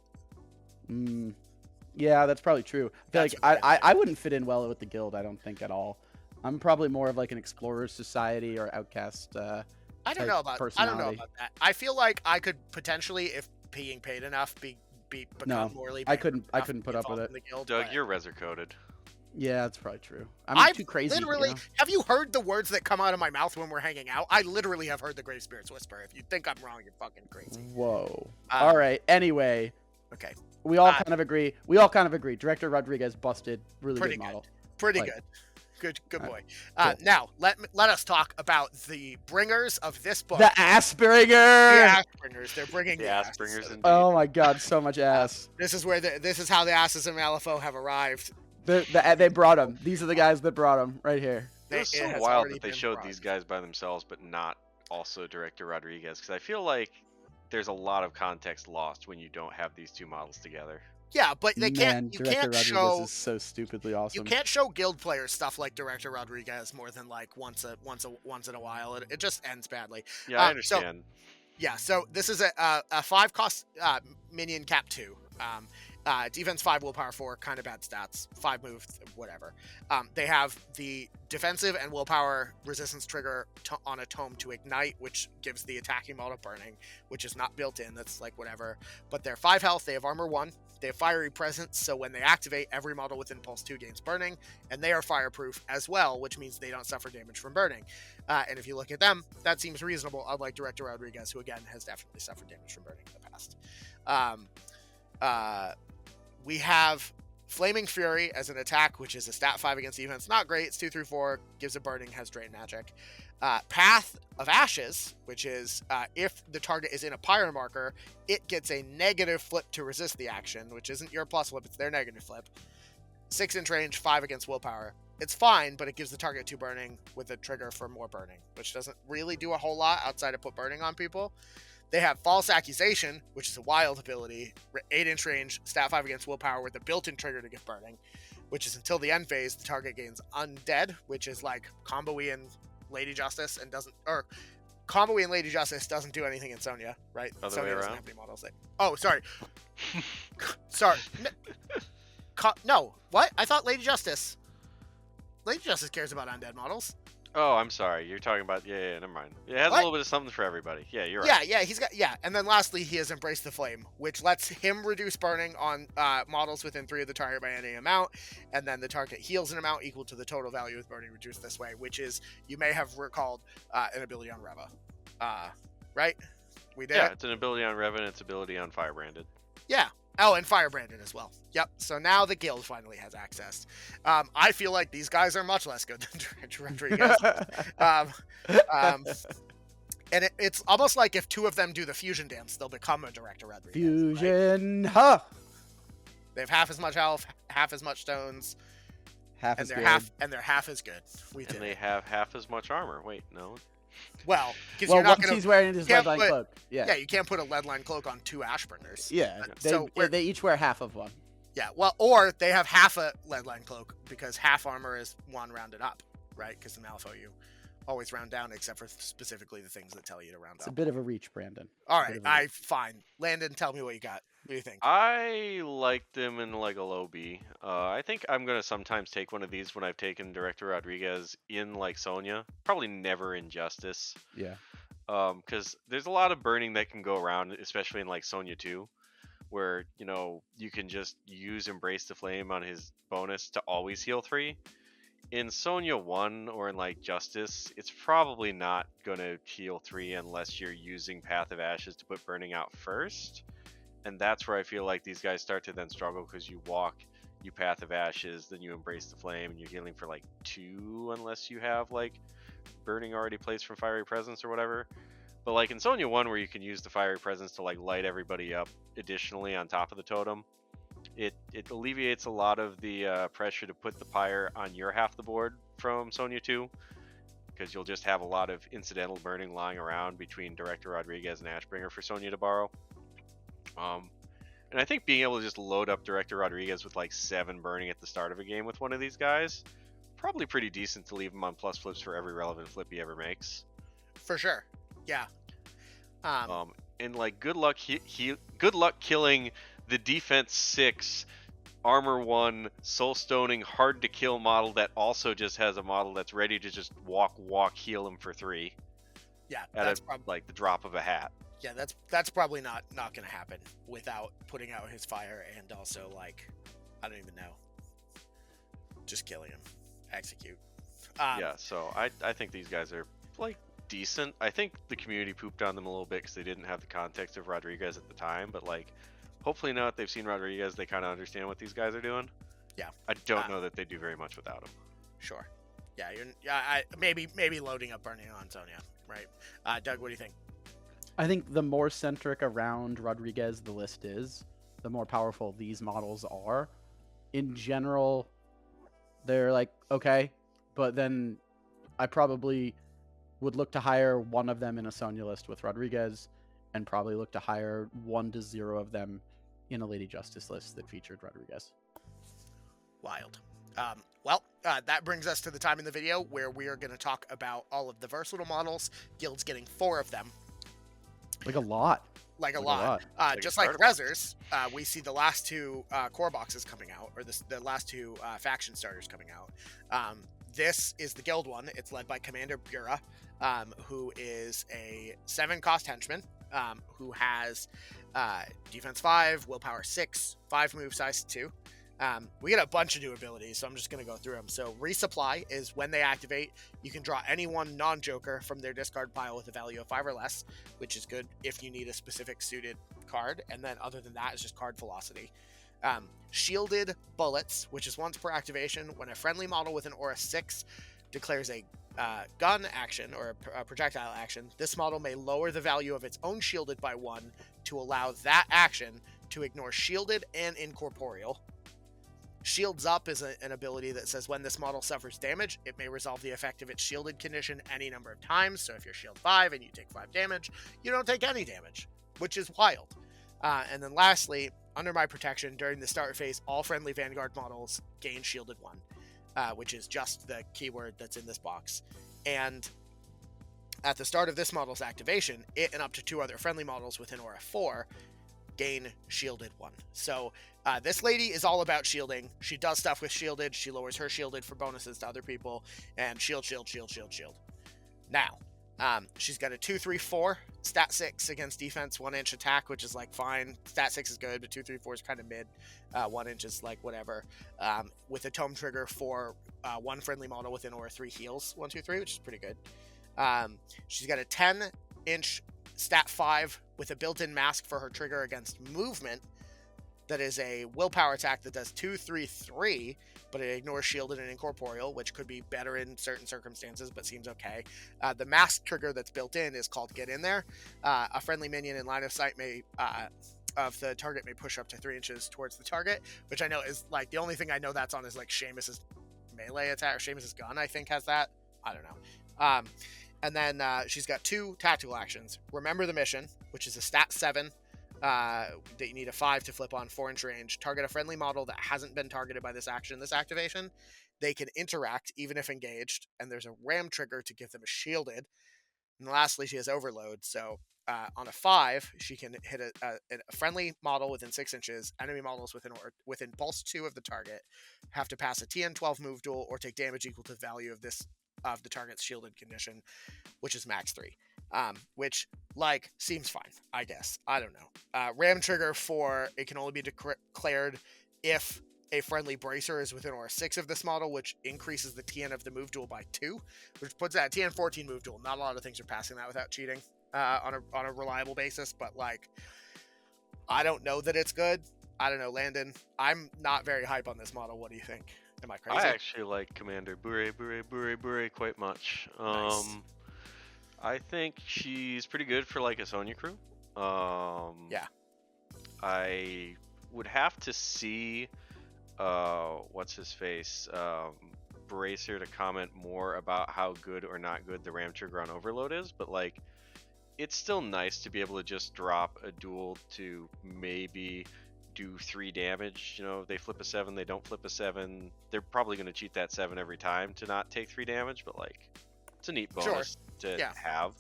Yeah, that's probably true. I feel like I wouldn't fit in well with the guild, I don't think, at all. I'm probably more of like an Explorer Society or Outcast I don't know about that. I feel like I could potentially, if being paid enough, become morally. I couldn't put up with it. Guild, Doug, you're Reser coded. Yeah, that's probably true. I'm too crazy. Literally, you know? Have you heard the words that come out of my mouth when we're hanging out? I literally have heard the Grave Spirits whisper. If you think I'm wrong, you're fucking crazy. Whoa. All right. Anyway. Okay. We all kind of agree. Director Rodriguez busted. Really good model. Pretty good. Good boy. Cool. Now, let us talk about the bringers of this book. The Assbringer! The Assbringers. They're bringing the Assbringers. Indeed. Oh my god, so much ass. This is how the Ashes of Malifaux have arrived. They brought them. These are the guys that brought them right here. It was so wild that they showed these guys by themselves, but not also Director Rodriguez, because I feel like there's a lot of context lost when you don't have these two models together. Yeah, but they can't. You Director can't Rodriguez show. Is so stupidly awesome. You can't show guild players stuff like Director Rodriguez more than like once in a while. It just ends badly. Yeah, I understand. So this is a 5-cost minion cap 2. Defense 5, willpower 4, kind of bad stats. 5 move, whatever. They have the defensive and willpower resistance trigger on a tome to ignite, which gives the attacking model burning, which is not built in. That's like whatever. But they're 5 health. They have armor 1. They have fiery presence, so when they activate, every model with impulse 2 gains burning, and they are fireproof as well, which means they don't suffer damage from burning. And if you look at them, that seems reasonable, unlike Director Rodriguez, who again has definitely suffered damage from burning in the past. We have Flaming Fury as an attack, which is a stat 5 against defense. Not great. It's 2 through 4. Gives a burning. Has drain magic. Path of Ashes, which is if the target is in a pyre marker, it gets a negative flip to resist the action, which isn't your plus flip. It's their negative flip. 6-inch range, 5 against willpower. It's fine, but it gives the target 2 burning with a trigger for more burning, which doesn't really do a whole lot outside of put burning on people. They have False Accusation, which is a wild ability, 8-inch range, stat 5 against willpower with a built-in trigger to get burning, which is until the end phase, the target gains Undead, which is like combo-y and Lady Justice, and combo-y and Lady Justice doesn't do anything in Sonya, right? Other Sonya way doesn't around? have any models. Oh, sorry. Sorry. No, what? I thought Lady Justice cares about undead models. Oh, I'm sorry. You're talking about never mind. It has a little bit of something for everybody. Yeah, you're right. Yeah. And then lastly, he has Embraced the Flame, which lets him reduce burning on models within 3 of the target by any amount, and then the target heals an amount equal to the total value of burning reduced this way, which is, you may have recalled, an ability on Reva. Right? We did. Yeah, it's an ability on Reva and it's ability on Firebranded. Yeah. Oh, and Firebranded as well. Yep. So now the guild finally has access. I feel like these guys are much less good than Rodriguez. And it's almost like if 2 of them do the fusion dance, they'll become a Director Rodriguez. Fusion, right? huh? They have half as much health, half as much stones, half and as they're good. they're half as good. And they have half as much armor. Wait, no. Well, because you're not once gonna, he's wearing his lead-line cloak. Yeah, you can't put a lead-line cloak on 2 Ashburners. Yeah, they each wear half of one. Yeah, well, or they have half a lead-line cloak because half armor is 1 rounded up, right? Because in Malifaux you always round down, except for specifically the things that tell you to round up. It's a bit of a reach, Brandon. All right, fine. Landon, tell me what you got. What do you think? I like them in like a low B. I think I'm gonna sometimes take one of these when I've taken Director Rodriguez in like Sonya. Probably never in Justice. Yeah. Because there's a lot of burning that can go around, especially in like Sonya 2, where you can just use Embrace the Flame on his bonus to always heal 3. in Sonya 1 or in like Justice, it's probably not going to heal 3 unless you're using Path of Ashes to put Burning out first. And that's where I feel like these guys start to then struggle, because you walk, you Path of Ashes, then you Embrace the Flame, and you're healing for like 2 unless you have like Burning already placed from Fiery Presence or whatever. But like in Sonya 1, where you can use the Fiery Presence to like light everybody up additionally on top of the totem, it alleviates a lot of the pressure to put the pyre on your half the board from Sonya 2, because you'll just have a lot of incidental burning lying around between Director Rodriguez and Ashbringer for Sonya to borrow. And I think being able to just load up Director Rodriguez with like 7 burning at the start of a game with one of these guys, probably pretty decent to leave him on plus flips for every relevant flip he ever makes. For sure. Yeah. And like good luck good luck killing the defense 6 armor 1 soul stoning hard to kill model that also just has a model that's ready to just walk heal him for 3. Yeah, that's like the drop of a hat. Yeah, that's probably not going to happen without putting out his fire, and also like I don't even know, just killing him, execute. Yeah, so I think these guys are like decent. I think the community pooped on them a little bit because they didn't have the context of Rodriguez at the time, but like hopefully now that they've seen Rodriguez, they kind of understand what these guys are doing. Yeah, I don't know that they do very much without him. Sure. Yeah, maybe loading up Burning on Sonya, right? Doug, what do you think? I think the more centric around Rodriguez the list is, the more powerful these models are. In general, they're like, okay, but then I probably would look to hire one of them in a Sonya list with Rodriguez, and probably look to hire 1 to 0 of them in a Lady Justice list that featured Rodriguez. Wild. That brings us to the time in the video where we are going to talk about all of the versatile models. Guild's getting 4 of them. Like a lot. Like a lot. Just like Rezzers, we see the last 2 core boxes coming out, or the last 2 faction starters coming out. This is the guild one. It's led by Commander Bura, who is a 7-cost henchman, who has defense 5, willpower 6, 5 move size 2. We get a bunch of new abilities, so I'm just going to go through them. So Resupply is when they activate, you can draw any one non-joker from their discard pile with a value of 5 or less, which is good if you need a specific suited card, and then other than that, it's just card velocity. Shielded Bullets, which is once per activation, when a friendly model with an aura 6 declares a gun action or a projectile action, this model may lower the value of its own shielded by 1 to allow that action to ignore shielded and incorporeal. Shields Up is an ability that says when this model suffers damage, it may resolve the effect of its shielded condition any number of times. So if you're shield 5 and you take 5 damage, you don't take any damage, which is wild. And then lastly, under my protection, during the start phase, all friendly Vanguard models gain shielded 1, which is just the keyword that's in this box. And at the start of this model's activation, it and up to 2 other friendly models within aura 4 gain shielded 1. So this lady is all about shielding. She does stuff with shielded. She lowers her shielded for bonuses to other people, and shield. Now, she's got a 2-3-4 stat 6 against defense, 1-inch attack, which is like fine. Stat 6 is good, but 2-3-4 is kind of mid. 1 inch is like whatever. With a tome trigger for 1 friendly model within aura 3 heals 1-2-3, which is pretty good. She's got a 10-inch stat 5 with a built-in mask for her trigger against movement. That is a willpower attack that does 2-3-3, but it ignores shielded and incorporeal, which could be better in certain circumstances, but seems okay. The mask trigger that's built in is called Get In There. A friendly minion in line of sight of the target may push up to 3 inches towards the target, which I know is like the only thing I know that's on is like Seamus's melee attack, or Seamus's gun, I think has that. I don't know. And then she's got 2 tactical actions. Remember the Mission, which is a stat 7. That you need a 5 to flip on 4-inch range. Target a friendly model that hasn't been targeted by this action, this activation. They can interact even if engaged, and there's a ram trigger to give them a shielded. And lastly, she has Overload. So on a 5, she can hit a friendly model within 6 inches. Enemy models within pulse 2 of the target have to pass a TN12 move duel or take damage equal to the value of the target's shielded condition, which is max 3. Which, like, seems fine, I guess. I don't know. Ram trigger for it can only be declared if a friendly bracer is within aura 6 of this model, which increases the TN of the move duel by 2, which puts that TN 14 move duel. Not a lot of things are passing that without cheating on a reliable basis, but like, I don't know that it's good. I don't know, Landon. I'm not very hype on this model. What do you think? Am I crazy? I actually like Commander Bure quite much. Nice. I think she's pretty good for like a Sonya crew. Yeah. I would have to see what's his face Bracer to comment more about how good or not good the Ram Trigger on Overload is, but like, it's still nice to be able to just drop a duel to maybe do 3 damage. You know, they flip a 7, they don't flip a 7. They're probably going to cheat that 7 every time to not take 3 damage, but like, it's a neat bonus to have.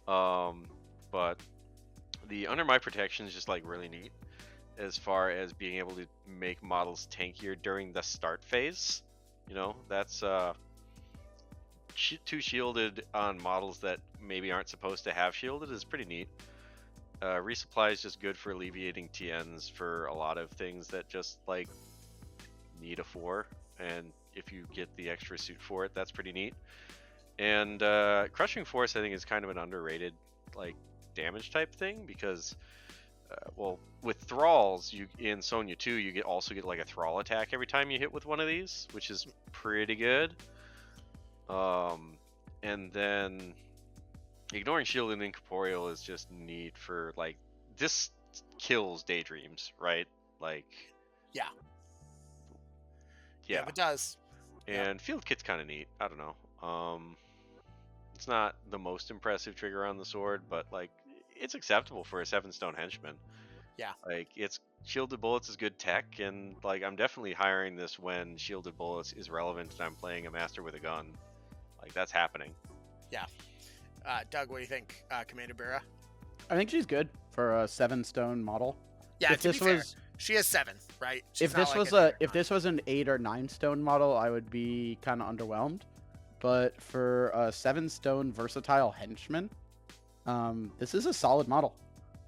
But the Under My Protection is just like really neat as far as being able to make models tankier during the start phase. You know, that's 2 shielded on models that maybe aren't supposed to have shielded is pretty neat. Resupply is just good for alleviating TNs for a lot of things that just like need a 4, and if you get the extra suit for it, that's pretty neat. And Crushing Force, I think, is kind of an underrated like damage type thing, because well, with thralls, you in Sonya 2, you also get like a thrall attack every time you hit with one of these, which is pretty good. And then ignoring shield and incorporeal is just neat for like, this kills daydreams, right? Like, Yeah, yeah, it does. And field kit's kind of neat. I don't know. It's not the most impressive trigger on the sword, but like, it's acceptable for a 7-stone henchman. Yeah. Like, it's shielded bullets is good tech, and like, I'm definitely hiring this when shielded bullets is relevant and I'm playing a master with a gun. Like, that's happening. Yeah. Doug, what do you think? Commander Bura? I think she's good for a 7-stone model. Yeah, if to this be fair, was, she is 7, right? if this was an 8 or 9-stone model, I would be kind of underwhelmed. But for a 7-stone versatile henchman, this is a solid model.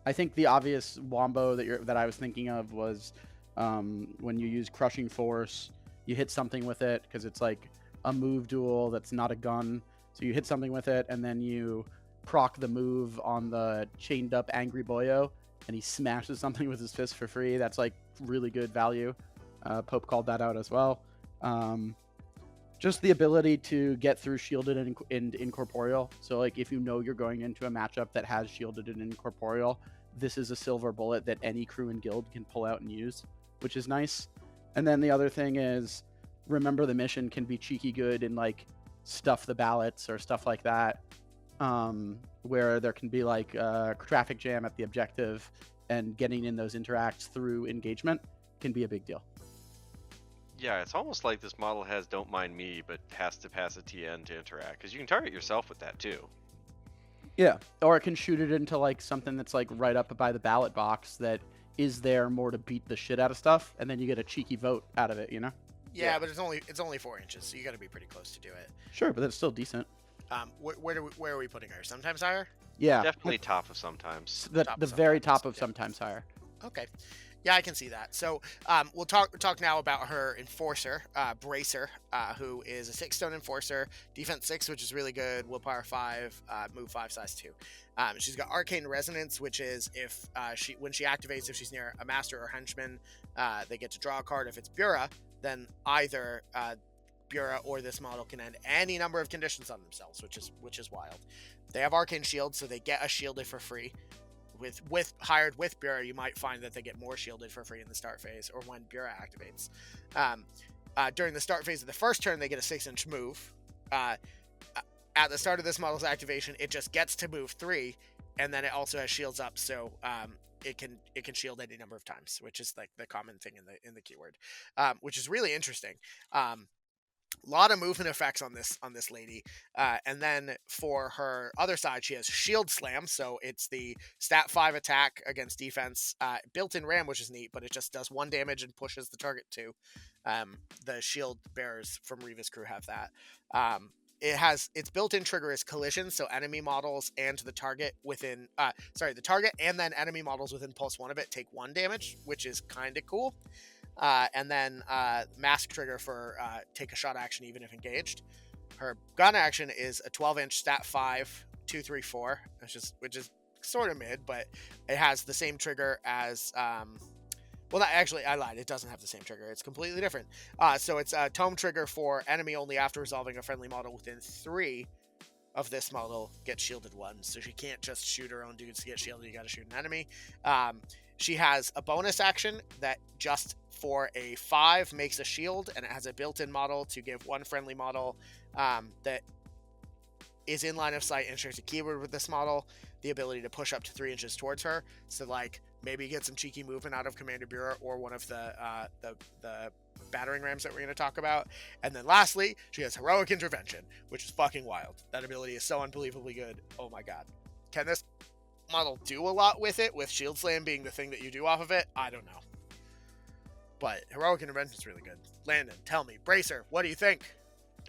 I think the obvious wombo that I was thinking of was when you use Crushing Force, you hit something with it because it's like a move duel that's not a gun. So you hit something with it, and then you proc the move on the chained up Angry Boyo, and he smashes something with his fist for free. That's like really good value. Pope called that out as well. Just the ability to get through shielded and incorporeal. So like, if you know you're going into a matchup that has shielded and incorporeal, this is a silver bullet that any crew and guild can pull out and use, which is nice. And then the other thing is, remember the mission can be cheeky good in like stuff the ballots or stuff like that, where there can be like traffic jam at the objective, and getting in those interacts through engagement can be a big deal. Yeah, it's almost like this model has Don't Mind Me, but has to pass a TN to interact, because you can target yourself with that too. Yeah, or it can shoot it into like something that's like right up by the ballot box that is there more to beat the shit out of stuff, and then you get a cheeky vote out of it, you know? Yeah, but it's only 4 inches, so you got to be pretty close to do it. Sure, but that's still decent. Where are we putting her? Sometimes higher? Yeah, Definitely top of sometimes. The very top of yeah. sometimes higher. Okay. Yeah, I can see that. So we'll talk now about her enforcer, Bracer, who is a 6-stone enforcer, defense 6, which is really good, willpower 5, move 5, size 2. She's got arcane resonance, which is if when she activates, if she's near a master or henchman, they get to draw a card. If it's Bura, then either Bura or this model can end any number of conditions on themselves, which is wild. They have arcane shield, so they get a shielded for free. With hired with Bura, you might find that they get more shielded for free in the start phase or when Bura activates. During the start phase of the first turn, they get a 6-inch move. At the start of this model's activation, it just gets to move 3, and then it also has shields up, so it can shield any number of times, which is like the common thing in the keyword, which is really interesting. A lot of movement effects on this lady, and then for her other side, she has Shield Slam, so it's the stat 5 attack against defense, built-in ram, which is neat, but it just does 1 damage and pushes the target 2. The shield bearers from Reva's crew have that. It has its built-in trigger is collision, so enemy models and the target within the target and then enemy models within pulse 1 of it take 1 damage, which is kind of cool. And then mask trigger for take a shot action even if engaged. Her gun action is a 12-inch stat 5, 2, 3, 4, which is sort of mid, but it has the same trigger as well, not actually, I lied. It doesn't have the same trigger. It's completely different. So it's a tome trigger for enemy only after resolving a friendly model within 3 of this model gets shielded 1. So she can't just shoot her own dudes to get shielded. You got to shoot an enemy. She has a bonus action that just for a 5 makes a shield, and it has a built-in model to give one friendly model that is in line of sight and shares a keyword with this model the ability to push up to 3 inches towards her. So like maybe get some cheeky movement out of Commander Bura or one of the battering rams that we're going to talk about. And then lastly, she has heroic intervention, which is fucking wild. That ability is so unbelievably good. Oh my god. Can this model do a lot with it, with Shield Slam being the thing that you do off of it? I don't know. But heroic intervention is really good. Landon, tell me, Bracer, what do you think?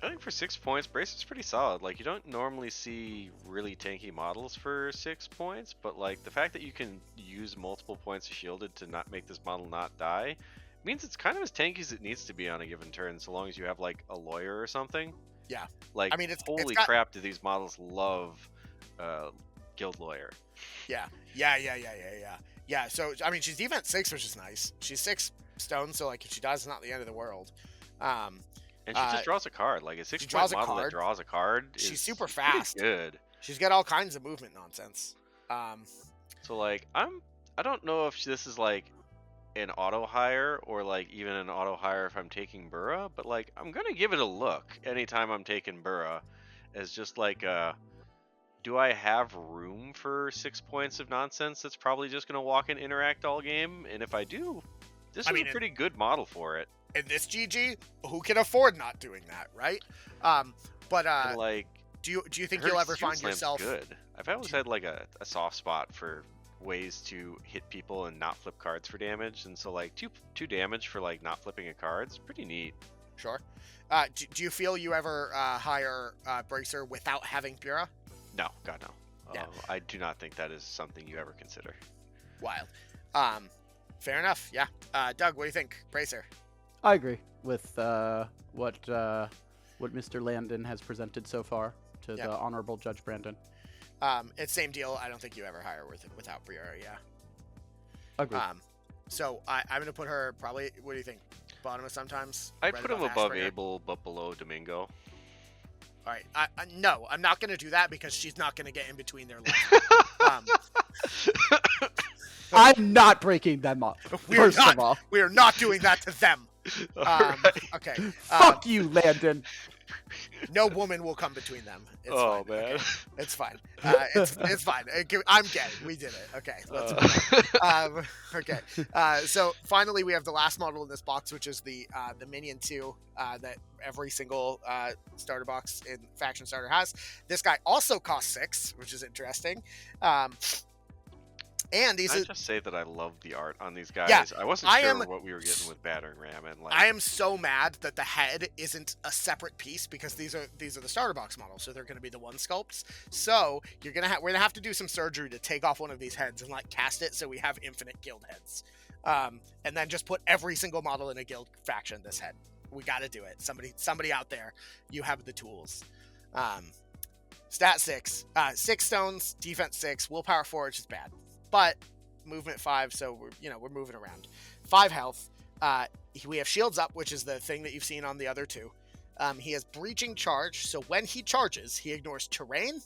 I think for 6 points, Bracer's pretty solid. Like, you don't normally see really tanky models for 6 points, but like the fact that you can use multiple points of shielded to not make this model not die means it's kind of as tanky as it needs to be on a given turn, so long as you have like a lawyer or something. Yeah. Like, I mean, holy crap, do these models love Guild Lawyer. Yeah. Yeah, so, I mean, she's defense 6, which is nice. She's 6 stone, so like if she dies, it's not the end of the world. And she just draws a card. Like a 6-point model that draws a card. She's super fast. Good. She's got all kinds of movement nonsense. So like I don't know if this is like an auto hire or like even an auto hire if I'm taking Bura, but like I'm gonna give it a look anytime I'm taking Bura, as just like do I have room for 6 points of nonsense that's probably just gonna walk and interact all game? And if I do, this is a pretty good model for it. In this GG, who can afford not doing that, right? But like, do you think you'll ever find yourself good? I've always had like a soft spot for ways to hit people and not flip cards for damage, and so like two damage for like not flipping a card is pretty neat. Sure. Do you feel you ever hire Bracer without having Bura? No, God no. Yeah. I do not think that is something you ever consider. Wild. Fair enough. Yeah. Doug, what do you think, Bracer? I agree with what Mr. Landon has presented so far to the Honorable Judge Brandon. It's same deal. I don't think you ever hire without Bura. Yeah. Agreed. So I'm gonna put her probably. What do you think? Bottom of sometimes. I put him above Abel, but below Domingo. All right. No, I'm not gonna do that because she's not gonna get in between their legs. I'm not breaking them up. First of all, we are not doing that to them. Right. Okay. Fuck you, Landon. No woman will come between them. It's oh fine. man, okay. It's fine. It's fine. I'm gay. We did it. Okay. Let's okay. So finally, we have the last model in this box, which is the Minion 2 that every single starter box in Faction Starter has. This guy also costs 6, which is interesting. And I just say that I love the art on these guys. Yeah, I wasn't sure what we were getting with Battering Ram, and like I am so mad that the head isn't a separate piece because these are the starter box models, so they're going to be the one sculpts. So we're gonna have to do some surgery to take off one of these heads and like cast it so we have infinite guild heads, and then just put every single model in a guild faction this head. We got to do it. Somebody out there, you have the tools. Stat 6, 6 stones, defense 6, willpower 4, which is bad. But movement 5, so we're moving around. 5 health. We have shields up, which is the thing that you've seen on the other 2. He has breaching charge, so when he charges, he ignores terrain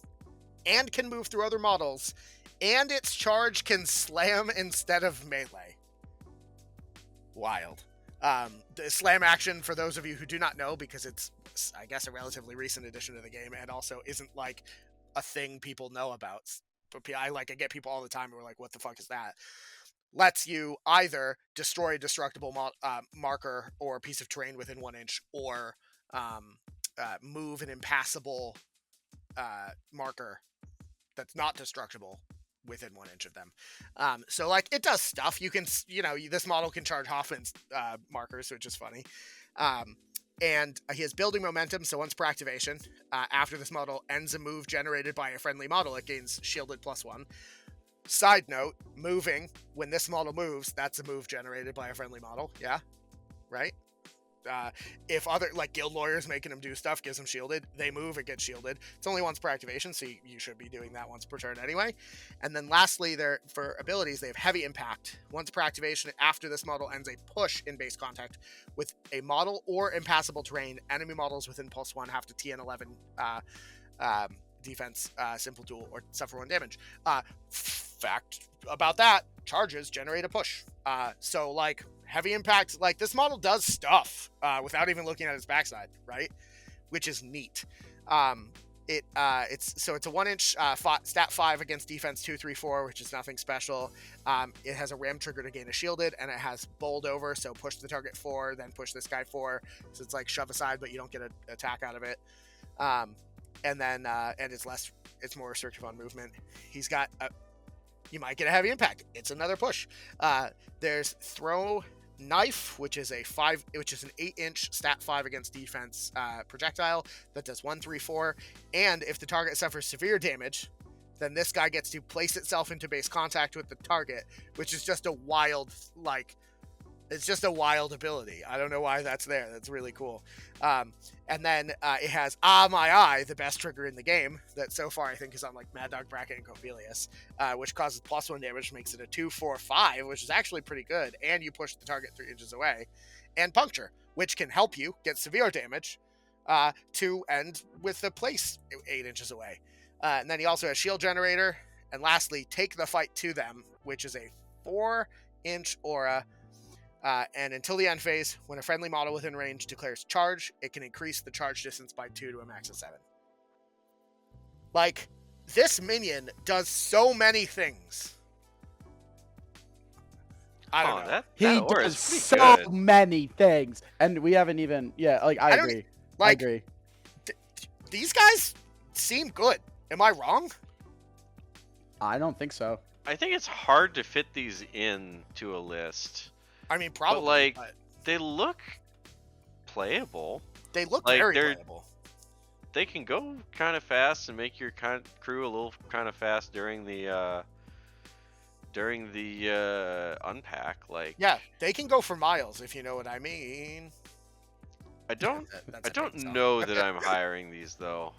and can move through other models, and its charge can slam instead of melee. Wild. The slam action, for those of you who do not know, because it's, I guess, a relatively recent addition to the game, and also isn't like a thing people know about. I get people all the time who are like, what the fuck is that? Lets you either destroy a destructible marker or a piece of terrain within 1 inch, or move an impassable marker that's not destructible within 1 inch of them. So like it does stuff. You can, this model can charge Hoffman's markers, which is funny. And he has building momentum, so once per activation, after this model ends a move generated by a friendly model, it gains shielded +1. Side note, moving, when this model moves, that's a move generated by a friendly model, yeah? right? If other, like, guild lawyers making them do stuff gives them shielded, they move, it gets shielded. It's only once per activation, so you should be doing that once per turn anyway. And then lastly, for abilities, they have heavy impact. Once per activation, after this model ends a push in base contact with a model or impassable terrain, enemy models within +1 have to TN 11 defense, simple duel, or suffer 1 damage. Fact about that, charges generate a push. So, like, heavy impact, like, this model does stuff without even looking at its backside, right? Which is neat. It's a 1-inch stat 5 against defense 2, 3, 4, which is nothing special. It has a ram trigger to gain a shielded, and it has bowled over, so push the target 4, then push this guy 4. So it's like shove aside, but you don't get an attack out of it. And then it's more restrictive on movement. He's got you might get a heavy impact. It's another push. There's throw knife, which is an 8-inch stat 5 against defense projectile that does 1, 3, 4. And if the target suffers severe damage, then this guy gets to place itself into base contact with the target, which is just a wild, it's just a wild ability. I don't know why that's there. That's really cool. And then it has My Eye, the best trigger in the game, that so far I think is on, like, Mad Dog, Bracket, and Cophelius, which causes +1 damage, makes it a 2, 4, 5, which is actually pretty good, and you push the target 3 inches away. And Puncture, which can help you get severe damage to end with the place 8 inches away. And then he also has Shield Generator. And lastly, Take the Fight to Them, which is a 4-inch aura. And until the end phase, when a friendly model within range declares charge, it can increase the charge distance by 2 to a max of 7. Like, this minion does so many things. I don't know. He does so many things. And we haven't even... Yeah, like, I agree. I agree. These guys seem good. Am I wrong? I don't think so. I think it's hard to fit these into a list. I mean, probably. But they look playable. They look very playable. They can go kind of fast and make your crew a little kind of fast during the unpack. Like, yeah, they can go for miles, if you know what I mean. I don't know that I'm hiring these though.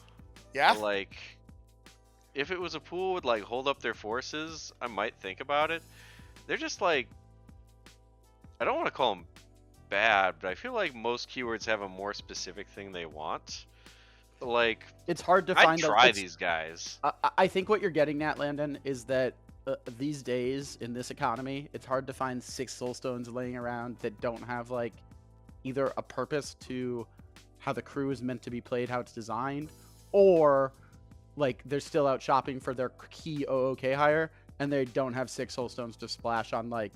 Yeah. Like, if it was a pool with, like, hold up their forces, I might think about it. They're just like, I don't want to call them bad, but I feel like most keywords have a more specific thing they want. Like, it's hard to find. Try these guys. I think what you're getting at, Landon, is that these days in this economy, it's hard to find 6 soulstones laying around that don't have, like, either a purpose to how the crew is meant to be played, how it's designed, or, like, they're still out shopping for their key OOK hire, and they don't have 6 soulstones to splash on, like,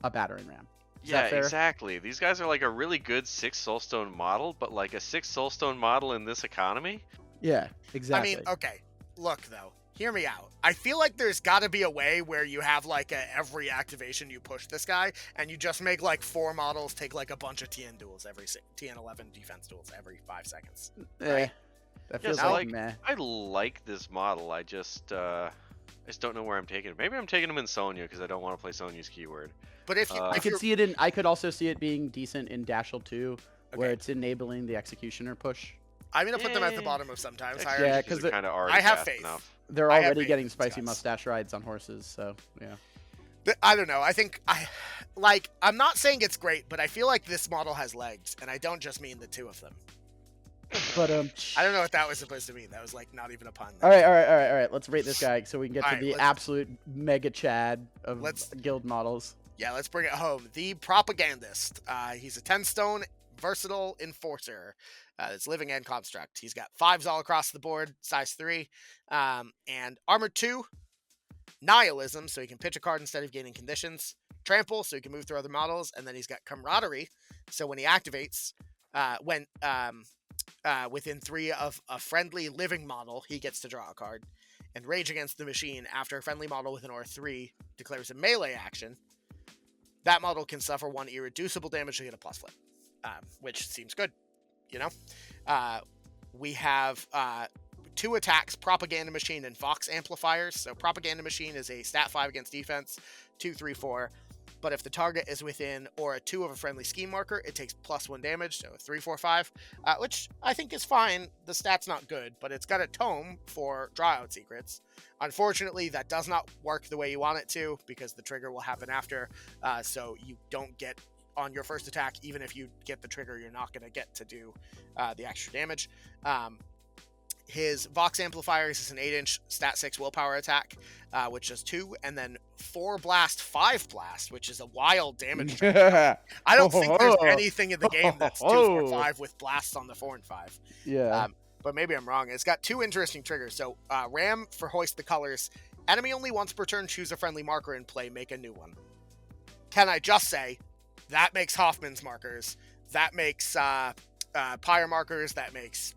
a battering ram. Yeah, exactly. These guys are like a really good 6 soulstone model, but, like, a 6 soulstone model in this economy? Yeah, exactly. I mean, okay, look, though, hear me out. I feel like there's got to be a way where you have, like, every activation you push this guy, and you just make, like, 4 models take, like, a bunch of TN duels TN 11 defense duels every 5 seconds. Right? That feels like meh. I like this model. I just don't know where I'm taking it. Maybe I'm taking him in Sonya because I don't want to play Sonya's keyword. But if you, I could also see it being decent in Dashel 2, where it's enabling the Executioner push. I'm gonna put them at the bottom of sometimes. Yeah, because kind of already. I have faith. Enough. They're already getting spicy mustache rides on horses, so yeah. I don't know. I think I'm not saying it's great, but I feel like this model has legs, and I don't just mean the 2 of them. But I don't know what that was supposed to mean. That was, like, not even a pun. All right. Let's rate this guy so we can get to the absolute mega Chad of guild models. Yeah, let's bring it home. The Propagandist. He's a 10-stone versatile enforcer. It's living and construct. He's got 5s all across the board, size 3, and armor 2. Nihilism, so he can pitch a card instead of gaining conditions. Trample, so he can move through other models, and then he's got Camaraderie, so when he activates, within 3 of a friendly living model, he gets to draw a card. And Rage Against the Machine, after a friendly model with an aura 3 declares a melee action, that model can suffer 1 irreducible damage to get a plus flip, which seems good, you know? We have 2 attacks, Propaganda Machine and Vox Amplifiers. So Propaganda Machine is a stat 5 against defense, 2, 3, 4. but if the target is within or a 2 of a friendly scheme marker, it takes +1 damage, so 3, 4, 5, which I think is fine. The stat's not good, but it's got a tome for draw out secrets. Unfortunately, that does not work the way you want it to, because the trigger will happen after, so you don't get on your first attack. Even if you get the trigger, you're not going to get to do the extra damage. His Vox Amplifiers is an 8-inch stat 6 willpower attack, which does 2, and then 4 blast, 5 blast, which is a wild damage. I don't think there's anything in the game that's 2, 4, 5 with blasts on the 4 and 5. Yeah. But maybe I'm wrong. It's got 2 interesting triggers. So Ram for Hoist the Colors. Enemy only once per turn choose a friendly marker in play, make a new one. Can I just say, that makes Hoffman's markers. That makes pyre markers. That makes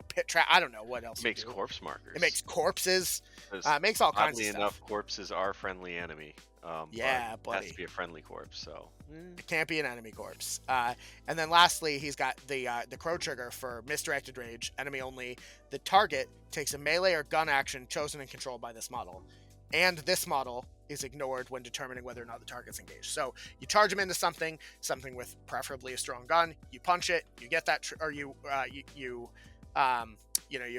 pit trap. I don't know what else. It makes corpse markers. It makes corpses. It makes all kinds of stuff. Oddly enough, corpses are friendly enemy. Yeah, but it has to be a friendly corpse, so it can't be an enemy corpse. And then lastly, he's got the crow trigger for misdirected rage. Enemy only. The target takes a melee or gun action chosen and controlled by this model, and this model is ignored when determining whether or not the target's engaged. So you charge him into something with preferably a strong gun. You punch it, you get that, you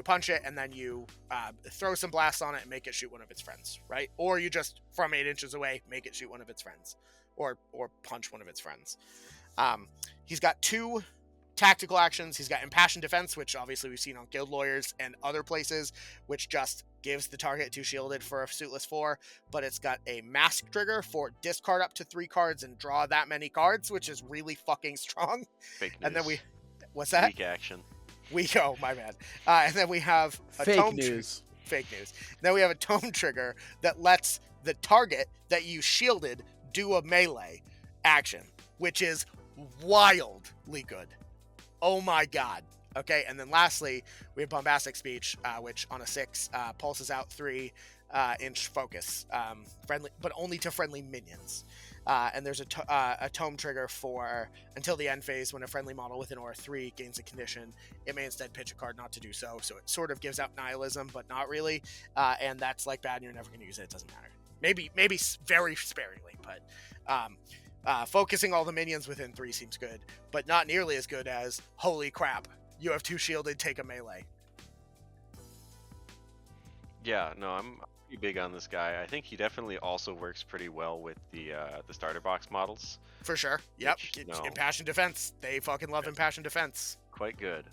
punch it, and then you throw some blasts on it and make it shoot one of its friends, right? Or you just, from 8 inches away, make it shoot one of its friends, or punch one of its friends. He's got 2 tactical actions. He's got Impassioned Defense, which obviously we've seen on Guild Lawyers and other places, which just gives the target 2 shielded for a suitless 4, but it's got a mask trigger for discard up to 3 cards and draw that many cards, which is really fucking strong. Fake news. And then what's that? Weak action. Oh, my bad. And then we have a fake news. Fake news. Then we have a tome trigger that lets the target that you shielded do a melee action, which is wildly good. Oh my god. Okay, and then lastly, we have Bombastic Speech, which on a 6 pulses out 3-inch focus, friendly, but only to friendly minions. And there's a tome trigger for until the end phase. When a friendly model with an aura 3 gains a condition, it may instead pitch a card not to do so. So it sort of gives out nihilism, but not really. And that's like bad, and you're never going to use it. It doesn't matter. Maybe very sparingly, but focusing all the minions within 3 seems good, but not nearly as good as holy crap. You have 2 shielded, take a melee. Yeah, no, I'm pretty big on this guy. I think he definitely also works pretty well with the starter box models. For sure. Yep. Which, Impassioned Defense. They fucking love Impassioned Defense. Quite good.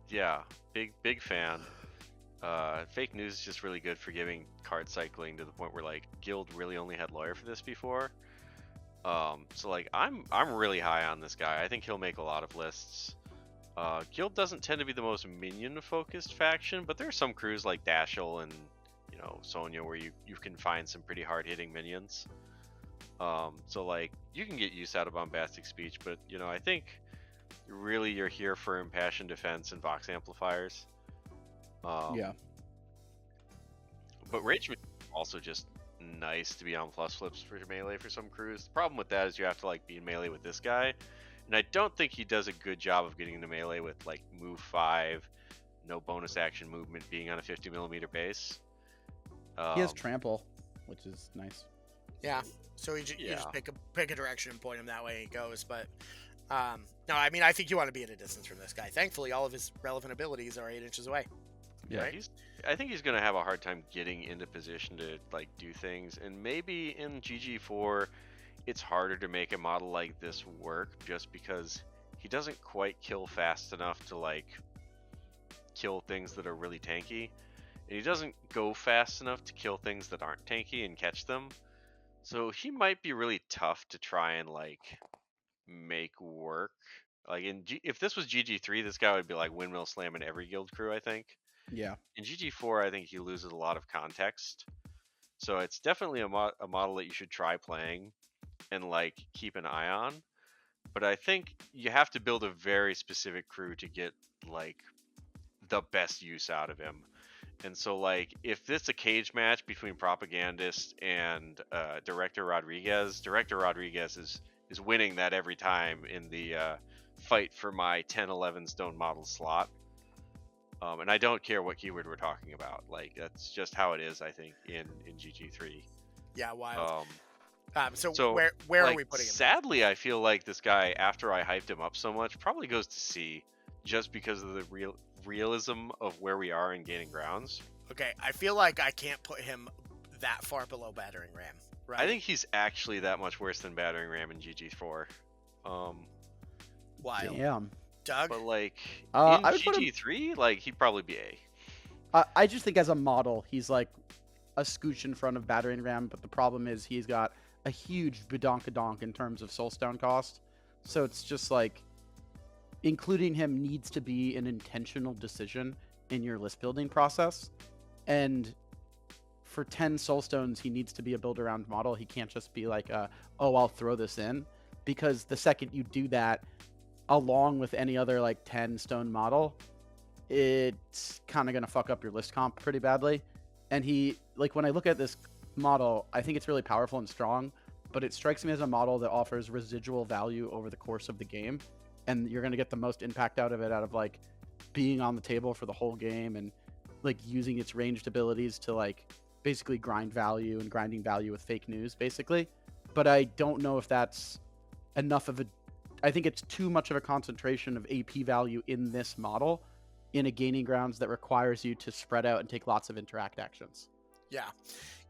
Yeah, big fan. Fake news is just really good for giving card cycling to the point where like Guild really only had Lawyer for this before. So like I'm really high on this guy. I think he'll make a lot of lists. Guild doesn't tend to be the most minion-focused faction, but there are some crews like Dashel and Sonya where you can find some pretty hard-hitting minions. So like you can get use out of Bombastic Speech, but I think really you're here for Impassioned Defense and Vox Amplifiers. Yeah. But Rage Machine is also just nice to be on plus flips for melee for some crews. The problem with that is you have to like be in melee with this guy. And I don't think he does a good job of getting into melee with like move 5, no bonus action movement, being on a 50mm base. He has trample, which is nice. Yeah, so you just pick a direction and point him that way he goes. But no, I mean I think you want to be at a distance from this guy. Thankfully, all of his relevant abilities are 8 inches away. Yeah, right? I think he's gonna have a hard time getting into position to like do things, and maybe in GG4. It's harder to make a model like this work just because he doesn't quite kill fast enough to like kill things that are really tanky, and he doesn't go fast enough to kill things that aren't tanky and catch them. So he might be really tough to try and like make work. Like if this was GG3, this guy would be like windmill slamming every guild crew, I think. Yeah. In GG4, I think he loses a lot of context. So it's definitely a model that you should try playing and like keep an eye on, but I think you have to build a very specific crew to get like the best use out of him. And so like if it's a cage match between Propagandist and Director Rodriguez is winning that every time in the fight for my 10-11 stone model slot. And I don't care what keyword we're talking about. Like that's just how it is, I think, in GG3. Yeah, wild. So where are we putting him? Sadly, I feel like this guy, after I hyped him up so much, probably goes to C, just because of the realism of where we are in gaining grounds. Okay, I feel like I can't put him that far below Battering Ram. Right? I think he's actually that much worse than Battering Ram in GG4. Why? Damn. Doug? But like in I would put him- GG3, like he'd probably be A. I just think as a model, he's like a scooch in front of Battering Ram, but the problem is he's got a huge badonkadonk in terms of soulstone cost. So it's just like including him needs to be an intentional decision in your list building process. And for 10 soulstones, he needs to be a build around model. He can't just be like, oh, I'll throw this in. Because the second you do that, along with any other like 10 stone model, it's kind of going to fuck up your list comp pretty badly. And he, like, when I look at this model, I think it's really powerful and strong, but it strikes me as a model that offers residual value over the course of the game. And you're going to get the most impact out of it, out of like being on the table for the whole game and like using its ranged abilities to like basically grind value and grinding value with fake news, basically. But I don't know if that's enough of a, I think it's too much of a concentration of AP value in this model in a gaining grounds that requires you to spread out and take lots of interact actions.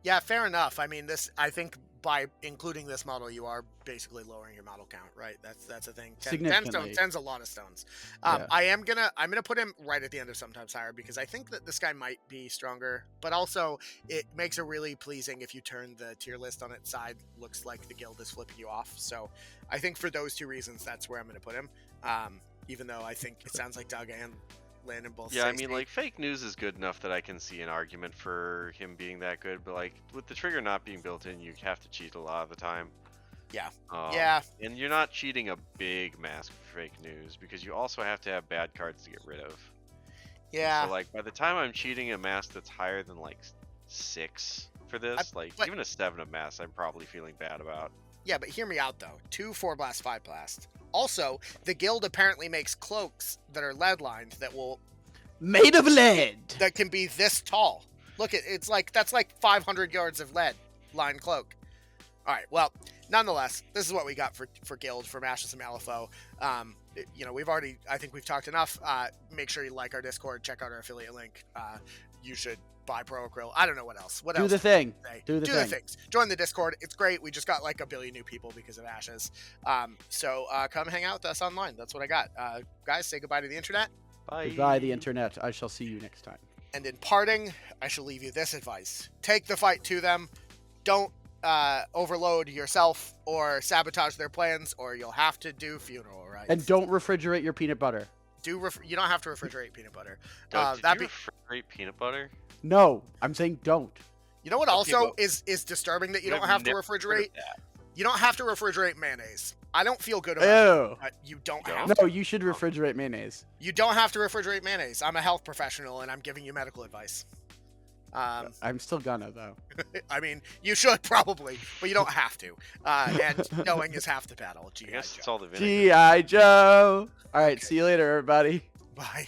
Yeah, fair enough. I mean, I think by including this model, you are basically lowering your model count, right? That's a thing. 10 stones, 10's a lot of stones. Yeah. I'm gonna put him right at the end of Sometimes Higher because I think that this guy might be stronger, but also it makes it really pleasing if you turn the tier list on its side. Looks like the guild is flipping you off. So I think for those two reasons, that's where I'm gonna put him. Even though I think it sounds like Doug and Landon both. Yeah, I mean, like, fake news is good enough that I can see an argument for him being that good, but like with the trigger not being built in, you have to cheat a lot of the time. Yeah. Yeah. And you're not cheating a big mask for fake news because you also have to have bad cards to get rid of. Yeah. So like by the time I'm cheating a mask that's higher than like 6 for this, even a 7 of mask, I'm probably feeling bad about. Yeah, but hear me out though. 2 4 blast 5 blast. Also, the guild apparently makes cloaks that are lead lined that will made of lead that can be this tall. Look, it's like that's like 500 yards of lead lined cloak. All right, well, nonetheless, this is what we got for guild from Ashes of Malifaux. I think we've talked enough. Make sure you like our Discord, check out our affiliate link. You should buy Pro Acryl. I don't know what else. Do the thing. Do the things. Join the Discord. It's great. We just got like 1 billion new people because of Ashes. So come hang out with us online. That's what I got. Guys, say goodbye to the internet. Bye. Goodbye, the internet. I shall see you next time. And in parting, I shall leave you this advice. Take the fight to them. Don't overload yourself or sabotage their plans, or you'll have to do funeral rites. And don't refrigerate your peanut butter. You don't have to refrigerate peanut butter. Did you refrigerate peanut butter? No, I'm saying don't. You know what also is disturbing that you don't have to refrigerate? You don't have to refrigerate mayonnaise. I don't feel good about it, but you don't have to. No, you should refrigerate mayonnaise. You don't have to refrigerate mayonnaise. I'm a health professional, and I'm giving you medical advice. I'm still gonna, though. I mean, you should probably, but you don't have to. And knowing is half the battle. G.I. Joe. It's all the vinegar. G.I. Joe. All right, see you later, everybody. Bye.